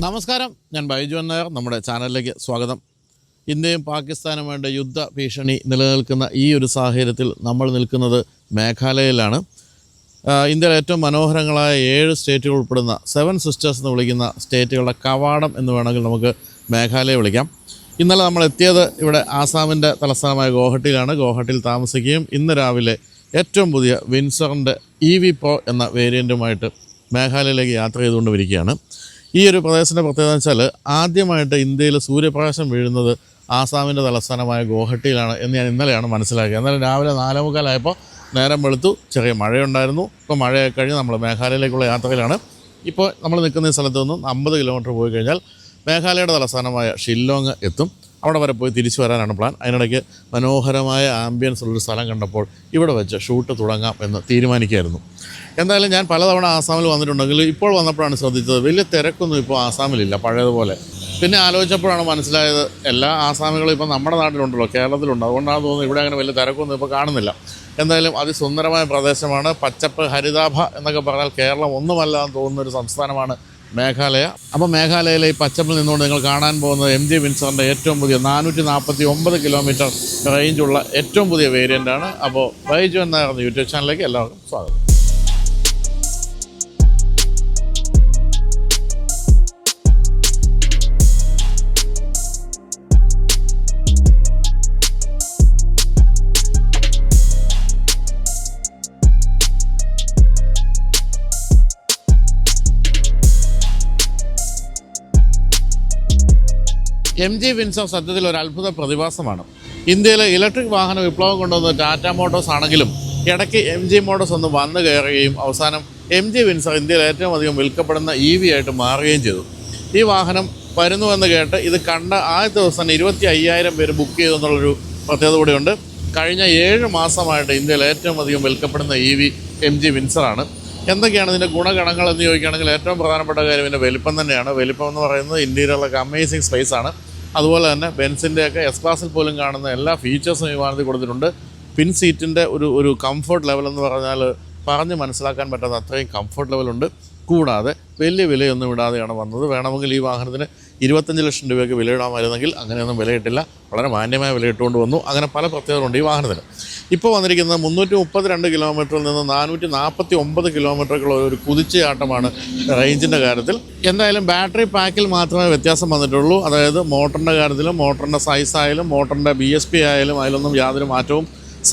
നമസ്കാരം, ഞാൻ ബൈജു നായർ. നമ്മുടെ ചാനലിലേക്ക് സ്വാഗതം. ഇന്ത്യയും പാകിസ്ഥാനും വേണ്ട യുദ്ധ ഭീഷണി നിലനിൽക്കുന്ന ഈ ഒരു സാഹചര്യത്തിൽ നമ്മൾ നിൽക്കുന്നത് മേഘാലയയിലാണ്. ഇന്ത്യയിലെ ഏറ്റവും മനോഹരങ്ങളായ 7 സ്റ്റേറ്റുകൾ ഉൾപ്പെടുന്ന 7 സിസ്റ്റേഴ്സ് എന്ന് വിളിക്കുന്ന സ്റ്റേറ്റുകളുടെ കവാടം എന്ന് വേണമെങ്കിൽ നമുക്ക് മേഘാലയ വിളിക്കാം. ഇന്നലെ നമ്മൾ എത്തിയത് ഇവിടെ ആസാമിൻ്റെ തലസ്ഥാനമായ ഗോഹട്ടിയിലാണ്. ഗോഹട്ടിയിൽ താമസിക്കുകയും ഇന്ന് രാവിലെ ഏറ്റവും പുതിയ വിൻസറിൻ്റെ EV Pro എന്ന വേരിയൻറ്റുമായിട്ട് മേഘാലയയിലേക്ക് യാത്ര ചെയ്തുകൊണ്ട് വരികയാണ്. ഈ ഒരു പ്രദേശത്തിൻ്റെ പ്രത്യേകത എന്ന് വെച്ചാൽ ആദ്യമായിട്ട് ഇന്ത്യയിൽ സൂര്യപ്രകാശം വീഴുന്നത് ആസാമിൻ്റെ തലസ്ഥാനമായ ഗോഹട്ടിയിലാണ് എന്ന് ഞാൻ ഇന്നലെയാണ് മനസ്സിലാക്കിയത്. എന്നാലും രാവിലെ 4:45 നേരം വെളുത്തു, ചെറിയ മഴയുണ്ടായിരുന്നു. ഇപ്പോൾ മഴയൊക്കെ കഴിഞ്ഞ് നമ്മൾ മേഘാലയയിലേക്കുള്ള യാത്രയിലാണ്. ഇപ്പോൾ നമ്മൾ നിൽക്കുന്ന ഈ സ്ഥലത്ത് നിന്നും 50 കിലോമീറ്റർ പോയി കഴിഞ്ഞാൽ മേഘാലയയുടെ തലസ്ഥാനമായ ഷില്ലോങ് എത്തും. അവിടെ വരെ പോയി തിരിച്ചു വരാനാണ് പ്ലാൻ. അതിനിടയ്ക്ക് മനോഹരമായ ആംബിയൻസ് ഉള്ളൊരു സ്ഥലം കണ്ടപ്പോൾ ഇവിടെ വെച്ച് ഷൂട്ട് തുടങ്ങാം എന്ന് തീരുമാനിക്കുകയായിരുന്നു. എന്തായാലും ഞാൻ പലതവണ ആസാമിൽ വന്നിട്ടുണ്ടെങ്കിൽ ഇപ്പോൾ വന്നപ്പോഴാണ് ശ്രദ്ധിച്ചത് വലിയ തിരക്കൊന്നും ഇപ്പോൾ ആസാമിലില്ല പഴയതുപോലെ. പിന്നെ ആലോചിച്ചപ്പോഴാണ് മനസ്സിലായത് എല്ലാ ആസാമികളും ഇപ്പോൾ നമ്മുടെ നാട്ടിലുണ്ടല്ലോ, കേരളത്തിലുണ്ട്. അതുകൊണ്ടാണ് തോന്നുന്നത് ഇവിടെ അങ്ങനെ വലിയ തിരക്കൊന്നും ഇപ്പോൾ കാണുന്നില്ല. എന്തായാലും അതിസുന്ദരമായ പ്രദേശമാണ്. പച്ചപ്പ് ഹരിതാഭ എന്നൊക്കെ പറഞ്ഞാൽ കേരളം ഒന്നുമല്ല എന്ന് തോന്നുന്നൊരു സംസ്ഥാനമാണ് മേഘാലയ. അപ്പോൾ മേഘാലയയിലെ ഈ പച്ചപ്പിൽ നിന്നുകൊണ്ട് നിങ്ങൾ കാണാൻ പോകുന്നത് MG വിൻസറിൻ്റെ ഏറ്റവും പുതിയ 449 കിലോമീറ്റർ റേഞ്ചുള്ള ഏറ്റവും പുതിയ വേരിയൻ്റാണ്. അപ്പോൾ ബൈജു എന്ന യൂട്യൂബ് ചാനലിലേക്ക് എല്ലാവർക്കും സ്വാഗതം. MG വിൻസർ സത്യത്തിൽ ഒരു അത്ഭുത പ്രതിഭാസമാണ്. ഇന്ത്യയിലെ ഇലക്ട്രിക് വാഹന വിപ്ലവം കൊണ്ടുവന്ന ടാറ്റ മോട്ടോഴ്സ് ആണെങ്കിലും ഇടയ്ക്ക് MG മോട്ടോഴ്സ് ഒന്ന് വന്നു കയറുകയും അവസാനം MG വിൻസർ ഇന്ത്യയിൽ ഏറ്റവും അധികം വിൽക്കപ്പെടുന്ന EV ആയിട്ട് മാറുകയും ചെയ്തു. ഈ വാഹനം വരുന്നുവെന്ന് കേട്ട് ഇത് കണ്ട ആദ്യത്തെ ദിവസം തന്നെ 25,000 പേര് ബുക്ക് ചെയ്തു എന്നുള്ളൊരു പ്രത്യേകത കൂടിയുണ്ട്. കഴിഞ്ഞ 7 മാസമായിട്ട് ഇന്ത്യയിൽ ഏറ്റവും അധികം വിൽക്കപ്പെടുന്ന EV MG വിൻസറാണ്. എന്തൊക്കെയാണ് ഇതിൻ്റെ ഗുണഗണങ്ങൾ എന്ന് ചോദിക്കുകയാണെങ്കിൽ ഏറ്റവും പ്രധാനപ്പെട്ട കാര്യം ഇതിൻ്റെ വലിപ്പം തന്നെയാണ്. വലിപ്പം എന്ന് പറയുന്നത് ഇന്ത്യയിലുള്ളൊക്കെ അമേസിങ് സ്പേസാണ്. അതുപോലെ തന്നെ ബെൻസിൻ്റെയൊക്കെ S ക്ലാസ്സിൽ പോലും കാണുന്ന എല്ലാ ഫീച്ചേഴ്സും ഈ വാഹനത്തിൽ കൊടുത്തിട്ടുണ്ട്. പിൻ സീറ്റിൻ്റെ ഒരു കംഫർട്ട് ലെവൽ എന്ന് പറഞ്ഞാൽ പറഞ്ഞ് മനസ്സിലാക്കാൻ പറ്റാത്ത അത്രയും കംഫർട്ട് ലെവലുണ്ട്. കൂടാതെ വലിയ വിലയൊന്നും ഇടാതെയാണ് വന്നത്. വേണമെങ്കിൽ ഈ വാഹനത്തിന് 25 ലക്ഷം രൂപയ്ക്ക് വിലയിടാമായിരുന്നെങ്കിൽ അങ്ങനെയൊന്നും വിലയിട്ടില്ല. വളരെ മാന്യമായ വില ഇട്ടുകൊണ്ട് വന്നു. അങ്ങനെ പല പ്രത്യേകതകളുണ്ട് ഈ വാഹനത്തിന്. ഇപ്പോൾ വന്നിരിക്കുന്നത് 332 കിലോമീറ്ററിൽ നിന്ന് 449 കിലോമീറ്ററുള്ള ഒരു കുതിച്ചുചാട്ടമാണ് റേഞ്ചിൻ്റെ കാര്യത്തിൽ. എന്തായാലും ബാറ്ററി പാക്കിൽ മാത്രമേ വ്യത്യാസം വന്നിട്ടുള്ളൂ. അതായത് മോട്ടറിൻ്റെ കാര്യത്തിലും മോട്ടറിൻ്റെ സൈസായാലും മോട്ടറിൻ്റെ BSP ആയാലും അതിലൊന്നും യാതൊരു മാറ്റവും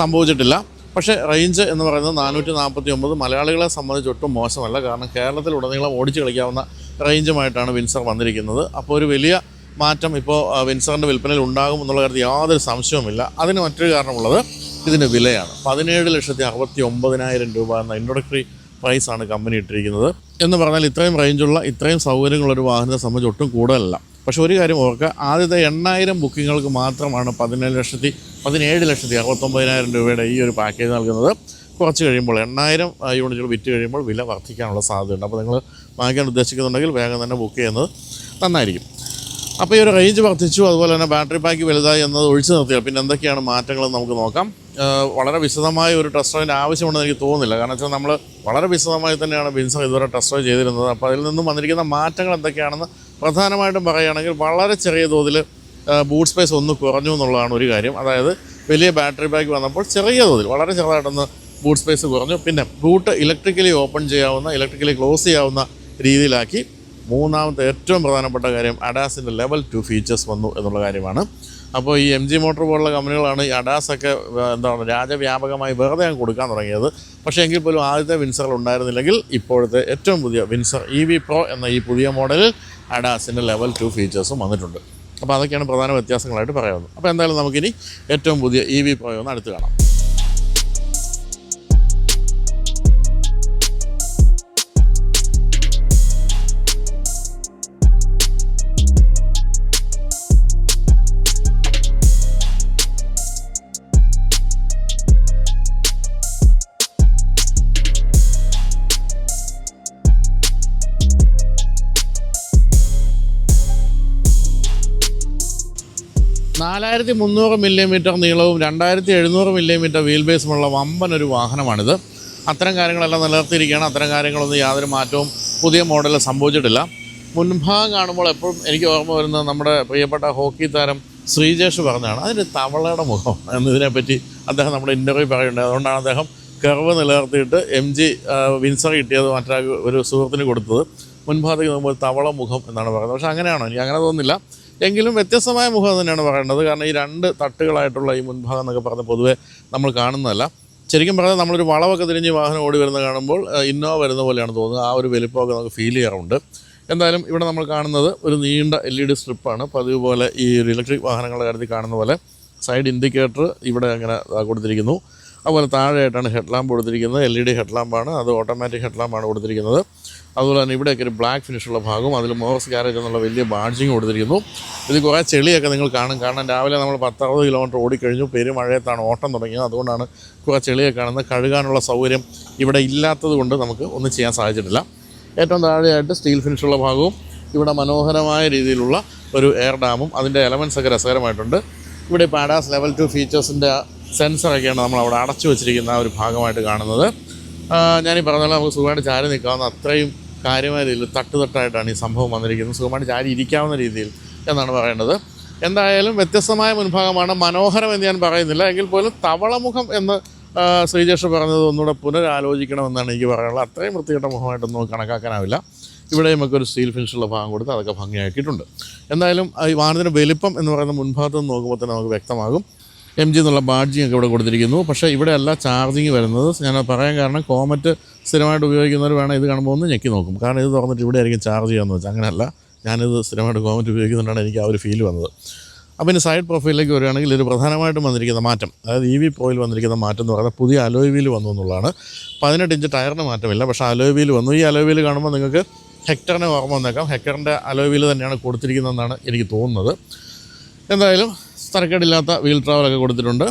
സംഭവിച്ചിട്ടില്ല. പക്ഷേ റേഞ്ച് എന്ന് പറയുന്നത് 449 മലയാളികളെ സംബന്ധിച്ച് ഒട്ടും മോശമല്ല. കാരണം കേരളത്തിലുടനീളം ഓടിച്ച് കളിക്കാവുന്ന റേഞ്ചുമായിട്ടാണ് വിൻസർ വന്നിരിക്കുന്നത്. അപ്പോൾ ഒരു വലിയ മാറ്റം ഇപ്പോൾ വിൻസറിൻ്റെ വിൽപ്പനയിൽ ഉണ്ടാകും എന്നുള്ള കാര്യത്തിൽ യാതൊരു സംശയവുമില്ല. അതിന് മറ്റൊരു കാരണമുള്ളത് ഇതിൻ്റെ വിലയാണ്. 17,69,000 രൂപ എന്ന ഇൻട്രൊഡക്ടറി പ്രൈസാണ് കമ്പനി ഇട്ടിരിക്കുന്നത്. എന്ന് പറഞ്ഞാൽ ഇത്രയും റേഞ്ചുള്ള ഇത്രയും സൗകര്യങ്ങളൊരു വാഹനത്തെ സംബന്ധിച്ച് ഒട്ടും കൂടുതലല്ല. പക്ഷേ ഒരു കാര്യം ഓർക്കുക, ആദ്യത്തെ 8,000 ബുക്കിങ്ങുകൾക്ക് മാത്രമാണ് 17,69,000 രൂപയുടെ ഈ ഒരു പാക്കേജ് നൽകുന്നത്. കുറച്ച് കഴിയുമ്പോൾ 8,000 യൂണിറ്റുകൾ വിറ്റ് കഴിയുമ്പോൾ വില വർദ്ധിക്കാനുള്ള സാധ്യതയുണ്ട്. അപ്പോൾ നിങ്ങൾ വാങ്ങിക്കാൻ ഉദ്ദേശിക്കുന്നുണ്ടെങ്കിൽ വേഗം തന്നെ ബുക്ക് ചെയ്യുന്നത് നന്നായിരിക്കും. അപ്പോൾ ഈ ഒരു റേഞ്ച് വർദ്ധിച്ചു, അതുപോലെ തന്നെ ബാറ്ററി പാക്ക് വലുതായി എന്നത് ഒഴിച്ചു നിർത്തിയാൽ പിന്നെ എന്തൊക്കെയാണ് മാറ്റങ്ങളെന്ന് നമുക്ക് നോക്കാം. വളരെ വിശദമായ ഒരു ടെസ്റ്റ് ഡ്രൈവിൻ്റെ ആവശ്യമുണ്ടെന്ന് എനിക്ക് തോന്നുന്നില്ല. കാരണം വെച്ചാൽ നമ്മൾ വളരെ വിശദമായി തന്നെയാണ് വിൻസർ ഇതുവരെ ടെസ്റ്റ് ഡ്രൈവ് ചെയ്തിരുന്നത്. അപ്പോൾ അതിൽ നിന്നും വന്നിരിക്കുന്ന മാറ്റങ്ങൾ എന്തൊക്കെയാണെന്ന് പ്രധാനമായിട്ടും പറയുകയാണെങ്കിൽ വളരെ ചെറിയ തോതിൽ ബൂട്ട് സ്പേസ് ഒന്ന് കുറഞ്ഞു എന്നുള്ളതാണ് ഒരു കാര്യം. അതായത് വലിയ ബാറ്ററി പാക്ക് വന്നപ്പോൾ ചെറിയ തോതിൽ വളരെ ചെറുതായിട്ടൊന്ന് ബൂട്ട് സ്പേസ് കുറഞ്ഞു. പിന്നെ ബൂട്ട് ഇലക്ട്രിക്കലി ഓപ്പൺ ചെയ്യാവുന്ന ഇലക്ട്രിക്കലി ക്ലോസ് ചെയ്യാവുന്ന രീതിയിലാക്കി. മൂന്നാമത്തെ ഏറ്റവും പ്രധാനപ്പെട്ട കാര്യം ADASൻ്റെ ലെവൽ 2 ഫീച്ചേഴ്സ് വന്നു എന്നുള്ള കാര്യമാണ്. അപ്പോൾ ഈ MG മോട്ടോർ പോലുള്ള കമ്പനികളാണ് ഈ ADASൊക്കെ രാജ്യവ്യാപകമായി വെറുതെ കൊടുക്കാൻ തുടങ്ങിയത്. പക്ഷേ എങ്കിൽ പോലും ആദ്യത്തെ വിൻസറിൽ ഉണ്ടായിരുന്നില്ലെങ്കിൽ ഇപ്പോഴത്തെ ഏറ്റവും പുതിയ വിൻസർ EV Pro എന്ന ഈ പുതിയ മോഡലിൽ ADASൻ്റെ ലെവൽ 2 ഫീച്ചേഴ്സും വന്നിട്ടുണ്ട്. അപ്പോൾ അതൊക്കെയാണ് പ്രധാന വ്യത്യാസങ്ങളായിട്ട് പറയാവുന്നത്. അപ്പോൾ എന്തായാലും നമുക്കിനി ഏറ്റവും പുതിയ EV Pro ഒന്ന് അടുത്ത് കാണാം. $4,300 മില്ലിമീറ്റർ നീളവും 2,700 മില്ലിമീറ്റർ വീൽ ബേസുമുള്ള വമ്പനൊരു വാഹനമാണിത്. അത്തരം കാര്യങ്ങളെല്ലാം നിലനിർത്തിയിരിക്കുകയാണ്. അത്തരം കാര്യങ്ങളൊന്നും യാതൊരു മാറ്റവും പുതിയ മോഡലിൽ സംഭവിച്ചിട്ടില്ല. മുൻഭാഗം കാണുമ്പോൾ എപ്പോഴും എനിക്ക് ഓർമ്മ വരുന്നത് നമ്മുടെ പ്രിയപ്പെട്ട ഹോക്കി താരം ശ്രീജേഷ് പറഞ്ഞതാണ് അതിൻ്റെ തവളയുടെ മുഖം എന്നതിനെപ്പറ്റി അദ്ദേഹം നമ്മുടെ ഇൻ്റർവ്യൂ പറയുന്നുണ്ട്. അതുകൊണ്ടാണ് അദ്ദേഹം കർവ് നിലനിർത്തിയിട്ട് MG വിൻസർ കിട്ടിയത് ഒരു സുഹൃത്തിന് കൊടുത്തത്. മുൻഭാഗത്തേക്ക് നോക്കുമ്പോൾ തവള മുഖം എന്നാണ് പറയുന്നത്. പക്ഷേ അങ്ങനെയാണോ? എനിക്ക് അങ്ങനെ തോന്നുന്നില്ല. എങ്കിലും വ്യത്യസ്തമായ മുഖം തന്നെയാണ് പറയേണ്ടത്. കാരണം ഈ 2 തട്ടുകളായിട്ടുള്ള ഈ മുൻഭാഗം എന്നൊക്കെ പറഞ്ഞാൽ പൊതുവേ നമ്മൾ കാണുന്നതല്ല. ശരിക്കും പറഞ്ഞാൽ നമ്മളൊരു വളവൊക്കെ തിരിഞ്ഞ് വാഹനം ഓടി വരുന്നത് കാണുമ്പോൾ ഇന്നോവ വരുന്ന പോലെയാണ് തോന്നുന്നത്. ആ ഒരു വലിപ്പമൊക്കെ നമുക്ക് ഫീൽ ചെയ്യാറുണ്ട്. എന്തായാലും ഇവിടെ നമ്മൾ കാണുന്നത് ഒരു നീണ്ട LED സ്ട്രിപ്പാണ്. പതിവ് പോലെ ഈ ഒരു ഇലക്ട്രിക് വാഹനങ്ങളുടെ കാര്യത്തിൽ കാണുന്ന പോലെ സൈഡ് ഇൻഡിക്കേറ്റർ ഇവിടെ അങ്ങനെ കൊടുത്തിരിക്കുന്നു. അതുപോലെ താഴെയായിട്ടാണ് ഹെഡ് ലാമ്പ് കൊടുത്തിരിക്കുന്നത്. LED ഹെഡ് ലാമ്പാണ്, അത് ഓട്ടോമാറ്റിക് ഹെഡ് ലാമ്പാണ് കൊടുത്തിരിക്കുന്നത്. അതുപോലെ തന്നെ ഇവിടെയൊക്കെ ഒരു ബ്ലാക്ക് ഫിനിഷുള്ള ഭാഗവും അതിൽ മോർസ് ഗാരേജ് എന്നുള്ള വലിയ ബാഡ്ജിങ് കൊടുത്തിരിക്കുന്നു. ഇത് കുറേ ചെളിയൊക്കെ നിങ്ങൾ കാണും. കാരണം രാവിലെ നമ്മൾ 10-60 കിലോമീറ്റർ ഓടിക്കഴിഞ്ഞു. പെരുമഴയത്താണ് ഓട്ടം തുടങ്ങിയത്. അതുകൊണ്ടാണ് കുറേ ചെളിയൊക്കെ കാണുന്നത്. കഴുകാനുള്ള സൗകര്യം ഇവിടെ ഇല്ലാത്തത് കൊണ്ട് നമുക്ക് ഒന്നും ചെയ്യാൻ സാധിച്ചിട്ടില്ല. ഏറ്റവും താഴെയായിട്ട് സ്റ്റീൽ ഫിനിഷുള്ള ഭാഗവും ഇവിടെ മനോഹരമായ രീതിയിലുള്ള ഒരു എയർ ഡാമും അതിൻ്റെ എലമെൻറ്റ്സ് ഒക്കെ രസകരമായിട്ടുണ്ട്. ഇവിടെ ഇപ്പോൾ ADAS ലെവൽ 2 ഫീച്ചേഴ്സിൻ്റെ സെൻസറൊക്കെയാണ് നമ്മൾ അവിടെ അടച്ചു വെച്ചിരിക്കുന്ന ആ ഒരു ഭാഗമായിട്ട് കാണുന്നത്. ഞാനീ പറഞ്ഞ പോലെ നമുക്ക് സുഖമായിട്ട് ചാരി നിൽക്കാവുന്ന അത്രയും കാര്യമായ രീതിയിൽ തട്ടായിട്ടാണ് ഈ സംഭവം വന്നിരിക്കുന്നത്. സുഖമായിട്ട് ചാരി ഇരിക്കാവുന്ന രീതിയിൽ എന്നാണ് പറയേണ്ടത്. എന്തായാലും വ്യത്യസ്തമായ മുൻഭാഗമാണ്. മനോഹരം എന്ന് ഞാൻ പറയുന്നില്ല, എങ്കിൽ പോലും തവളമുഖം എന്ന് ശ്രീജേഷ് പറഞ്ഞത് ഒന്നുകൂടെ പുനരാലോചിക്കണമെന്നാണ് എനിക്ക് പറയാനുള്ളത്. അത്രയും വൃത്തികെട്ട മുഖമായിട്ടൊന്നും കണക്കാക്കാനാവില്ല. ഇവിടെ നമുക്കൊരു സ്റ്റീൽ ഫിനിഷുള്ള ഭാഗം കൊടുത്ത് അതൊക്കെ ഭംഗിയാക്കിയിട്ടുണ്ട്. എന്തായാലും ഈ വാഹനത്തിൻ്റെ വലിപ്പം എന്ന് പറയുന്ന മുൻഭാഗത്ത് നിന്ന് നോക്കുമ്പോൾ തന്നെ നമുക്ക് വ്യക്തമാകും. MG എന്നുള്ള ബാഡ്ജിങ് ഒക്കെ ഇവിടെ കൊടുത്തിരിക്കുന്നു. പക്ഷേ ഇവിടെയല്ല ചാർജിങ് വരുന്നത്. ഞാൻ പറയാൻ കാരണം കോമറ്റ് സ്ഥിരമായിട്ട് ഉപയോഗിക്കുന്നവർ വേണം ഇത് കാണുമ്പോൾ ഒന്ന് ഞെക്കി നോക്കും. കാരണം ഇത് തുറന്നിട്ട് ഇവിടെ ആയിരിക്കും ചാർജ് ചെയ്യാമെന്ന് വെച്ചാൽ അങ്ങനെയല്ല. ഞാനിത് സ്ഥിരമായിട്ട് കോമറ്റ് ഉപയോഗിക്കുന്നുണ്ടാണ് എനിക്ക് ആ ഒരു ഫീൽ വന്നത്. അപ്പോൾ ഇനി സൈഡ് പ്രൊഫൈലിലേക്ക് വരികയാണെങ്കിൽ ഒരു പ്രധാനമായിട്ടും വന്നിരിക്കുന്ന മാറ്റം, അതായത് EV Proയിൽ വന്നിരിക്കുന്ന മാറ്റം എന്ന് പറയുന്നത് പുതിയ അലോയ് വീൽ വന്നു എന്നുള്ളതാണ്. 18 ഇഞ്ച് ടയറിന് മാറ്റമില്ല, പക്ഷേ അലോയ് വീൽ വന്നു. ഈ അലോയ് വീൽ കാണുമ്പോൾ നിങ്ങൾക്ക് ഹെക്ടറിനെ ഓർമ്മ വന്നേക്കാം. ഹെക്ടറിൻ്റെ അലോയ് വീൽ തന്നെയാണ് കൊടുത്തിരിക്കുന്നതെന്നാണ് എനിക്ക് തോന്നുന്നത്. എന്തായാലും തരക്കേടില്ലാത്ത വീൽ ട്രാവലൊക്കെ കൊടുത്തിട്ടുണ്ട്.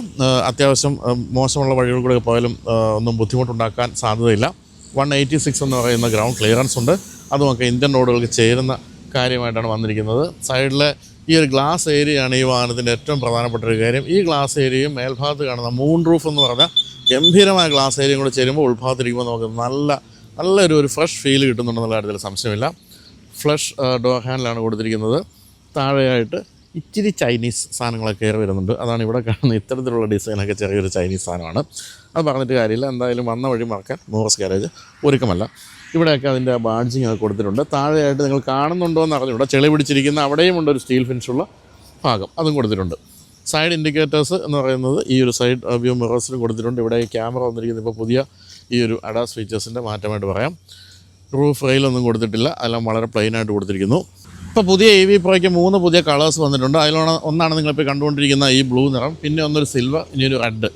അത്യാവശ്യം മോശമുള്ള വഴികൾ കൂടെ പോയാലും ഒന്നും ബുദ്ധിമുട്ടുണ്ടാക്കാൻ സാധ്യതയില്ല. 186 എന്ന് പറയുന്ന ഗ്രൗണ്ട് ക്ലിയറൻസ് ഉണ്ട്. അതുമൊക്കെ ഇന്ത്യൻ റോഡുകൾക്ക് ചേരുന്ന കാര്യമായിട്ടാണ് വന്നിരിക്കുന്നത്. സൈഡിലെ ഈ ഒരു ഗ്ലാസ് ഏരിയയാണ് ഈ വാഹനത്തിൻ്റെ ഏറ്റവും പ്രധാനപ്പെട്ട ഒരു കാര്യം. ഈ ഗ്ലാസ് ഏരിയയും മേൽഭാഗത്ത് കാണുന്ന മൂൺ റൂഫ് എന്ന് പറഞ്ഞാൽ ഗംഭീരമായ ഗ്ലാസ് ഏരിയയും കൂടെ ചേരുമ്പോൾ ഉൾഭാഗത്തിരിക്കുമ്പോൾ നമുക്ക് നല്ലൊരു ഫ്രഷ് ഫീൽ കിട്ടുന്നുണ്ടെന്നുള്ള കാര്യത്തിൽ സംശയമില്ല. ഫ്ലഷ് ഡോർ ഹാൻഡിലാണ് കൊടുത്തിരിക്കുന്നത്. താഴെയായിട്ട് ഇച്ചിരി ചൈനീസ് സാധനങ്ങളൊക്കെ കയറി വരുന്നുണ്ട്. അതാണ് ഇവിടെ കാണുന്ന ഇത്തരത്തിലുള്ള ഡിസൈനൊക്കെ ചെറിയൊരു ചൈനീസ് സാധനമാണ്. അത് പറഞ്ഞിട്ട് കാര്യമില്ല. എന്തായാലും വന്ന വഴി മറക്കാൻ മോർസ് ഗാരേജ് ഒരുക്കമല്ല. ഇവിടെയൊക്കെ അതിൻ്റെ ബാഡ്ജിങ് ഒക്കെ കൊടുത്തിട്ടുണ്ട്. താഴെയായിട്ട് നിങ്ങൾ കാണുന്നുണ്ടോ എന്ന് അറിഞ്ഞൂടെ, ചെളി പിടിച്ചിരിക്കുന്ന അവിടെയും ഉണ്ട് ഒരു സ്റ്റീൽ ഫിനിഷുള്ള ഭാഗം, അതും കൊടുത്തിട്ടുണ്ട്. സൈഡ് ഇൻഡിക്കേറ്റേഴ്സ് എന്ന് പറയുന്നത് ഈ ഒരു സൈഡ് വ്യൂ മിറേഴ്സിലും കൊടുത്തിട്ടുണ്ട്. ഇവിടെ ഈ ക്യാമറ വന്നിരിക്കുന്നത് ഇപ്പോൾ പുതിയ ഈ ഒരു ADAS ഫീച്ചേഴ്സിൻ്റെ മാറ്റമായിട്ട് പറയാം. റൂഫ് റെയിലൊന്നും കൊടുത്തിട്ടില്ല, അതെല്ലാം വളരെ പ്ലെയിനായിട്ട് കൊടുത്തിരിക്കുന്നു. ഇപ്പോൾ പുതിയ EV Proയ്ക്ക് 3 പുതിയ കളേഴ്സ് വന്നിട്ടുണ്ട്. ഒന്നാണ് നിങ്ങളിപ്പോൾ കണ്ടുകൊണ്ടിരിക്കുന്ന ഈ ബ്ലൂ നിറം, പിന്നെ ഒന്നൊരു സിൽവർ, ഇനിയൊരു റെഡ്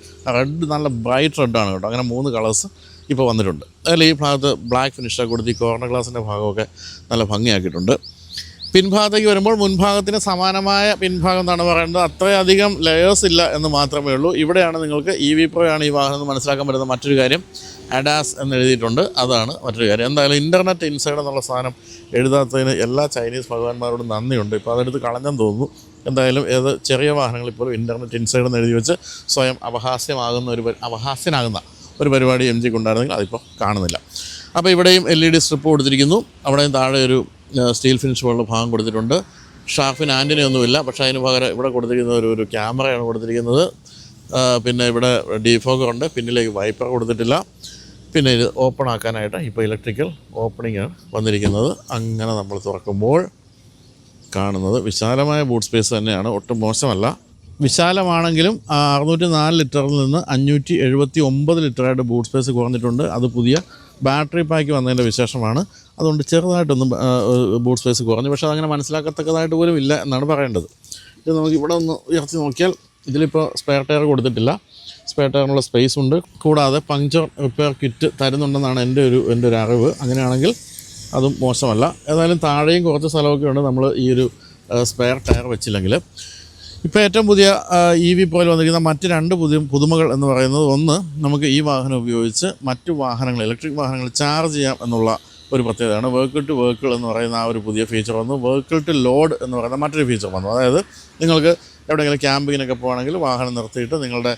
നല്ല ബ്രൈറ്റ് റെഡാണ് കേട്ടോ. അങ്ങനെ 3 കളേഴ്സ് ഇപ്പോൾ വന്നിട്ടുണ്ട്. അതിൽ ഈ ഭാഗത്ത് ബ്ലാക്ക് ഫിനിഷൊക്കെ കൊടുത്ത് ഈ കോർണർ ഗ്ലാസിൻ്റെ ഭാഗമൊക്കെ നല്ല ഭംഗിയാക്കിയിട്ടുണ്ട്. പിൻഭാഗത്തേക്ക് വരുമ്പോൾ മുൻഭാഗത്തിന് സമാനമായ പിൻഭാഗം എന്നാണ് പറയുന്നത്. അത്രയധികം ലെയേഴ്സ് ഇല്ല എന്ന് മാത്രമേ ഉള്ളൂ. ഇവിടെയാണ് നിങ്ങൾക്ക് EV Pro ആണ് ഈ വാഹനം എന്ന് മനസ്സിലാക്കാൻ പറ്റുന്ന മറ്റൊരു കാര്യം. ADAS എന്ന് എഴുതിയിട്ടുണ്ട്, അതാണ് മറ്റൊരു കാര്യം. എന്തായാലും ഇൻ്റർനെറ്റ് ഇൻസൈഡ് എന്നുള്ള സാധനം എഴുതാത്തതിന് എല്ലാ ചൈനീസ് ഭഗവാന്മാരോടും നന്ദിയുണ്ട്. ഇപ്പോൾ അതെടുത്ത് കളഞ്ഞെന്ന് തോന്നുന്നു. എന്തായാലും ഏത് ചെറിയ വാഹനങ്ങളിപ്പോഴും ഇൻ്റർനെറ്റ് ഇൻസൈഡ് എന്ന് എഴുതി വെച്ച് സ്വയം അപഹാസ്യനാകുന്ന ഒരു പരിപാടി MGക്ക് ഉണ്ടായിരുന്നെങ്കിൽ അതിപ്പോൾ കാണുന്നില്ല. അപ്പോൾ ഇവിടെയും LED സ്ട്രിപ്പ് കൊടുത്തിരിക്കുന്നു. അവിടെയും താഴെ ഒരു സ്റ്റീൽ ഫിനിഷ് പോലുള്ള ഭാഗം കൊടുത്തിട്ടുണ്ട്. ഷാർഫിന് ആൻറ്റിനയൊന്നുമില്ല, പക്ഷേ അതിന് പകരം ഇവിടെ കൊടുത്തിരിക്കുന്ന ഒരു ക്യാമറയാണ് കൊടുത്തിരിക്കുന്നത്. പിന്നെ ഇവിടെ ഡീഫോഗർ ഉണ്ട്. പിന്നിലേക്ക് വൈപ്പർ കൊടുത്തിട്ടില്ല. പിന്നെ ഇത് ഓപ്പൺ ആക്കാനായിട്ട് ഇപ്പോൾ ഇലക്ട്രിക്കൽ ഓപ്പണിങ്ങാണ് വന്നിരിക്കുന്നത്. അങ്ങനെ നമ്മൾ തുറക്കുമ്പോൾ കാണുന്നത് വിശാലമായ ബൂട്ട് സ്പേസ് തന്നെയാണ്, ഒട്ടും മോശമല്ല. വിശാലമാണെങ്കിലും 604 ലിറ്ററിൽ നിന്ന് 579 ലിറ്ററായിട്ട് ബൂട്ട് സ്പേസ് കുറഞ്ഞിട്ടുണ്ട്. അത് പുതിയ ബാറ്ററി പാക്ക് വന്നതിൻ്റെ വിശേഷമാണ്. അതുകൊണ്ട് ചെറുതായിട്ടൊന്നും ബൂട്ട് സ്പേസ് കുറഞ്ഞു, പക്ഷേ അതങ്ങനെ മനസ്സിലാക്കത്തക്കതായിട്ട് പോലും ഇല്ല എന്നാണ് പറയേണ്ടത്. ഇത് നമുക്ക് ഇവിടെ ഒന്ന് ഉയർത്തി നോക്കിയാൽ ഇതിലിപ്പോൾ സ്പെയർ ടയർ കൊടുത്തിട്ടില്ല. സ്പെയർ ടയറിനുള്ള സ്പേസ് ഉണ്ട്. കൂടാതെ പങ്ക്ചർ റിപ്പയർ കിറ്റ് തരുന്നുണ്ടെന്നാണ് എൻ്റെ ഒരു അറിവ്. അങ്ങനെയാണെങ്കിൽ അതും മോശമല്ല. ഏതായാലും താഴെയും കുറച്ച് സ്ഥലമൊക്കെ ഉണ്ട് നമ്മൾ ഈ ഒരു സ്പെയർ ടയർ വെച്ചില്ലെങ്കിൽ. ഇപ്പോൾ ഏറ്റവും പുതിയ EV Proയിൽ വന്നിരിക്കുന്ന മറ്റ് 2 പുതുമകൾ എന്ന് പറയുന്നത്, ഒന്ന്, നമുക്ക് ഈ വാഹനം ഉപയോഗിച്ച് മറ്റു വാഹനങ്ങൾ, ഇലക്ട്രിക് വാഹനങ്ങൾ ചാർജ് ചെയ്യാം എന്നുള്ള ഒരു പ്രത്യേകതയാണ്. വെഹിക്കിൾ ടു വെഹിക്കിൾ എന്ന് പറയുന്ന ആ ഒരു പുതിയ ഫീച്ചർ വന്നു. വെഹിക്കിൾ ടു ലോഡ് എന്ന് പറയുന്ന മറ്റൊരു ഫീച്ചർ വന്നു. അതായത് നിങ്ങൾക്ക് എവിടെയെങ്കിലും ക്യാമ്പിങ്ങിനൊക്കെ പോകുകയാണെങ്കിൽ വാഹനം നിർത്തിയിട്ട് നിങ്ങളുടെ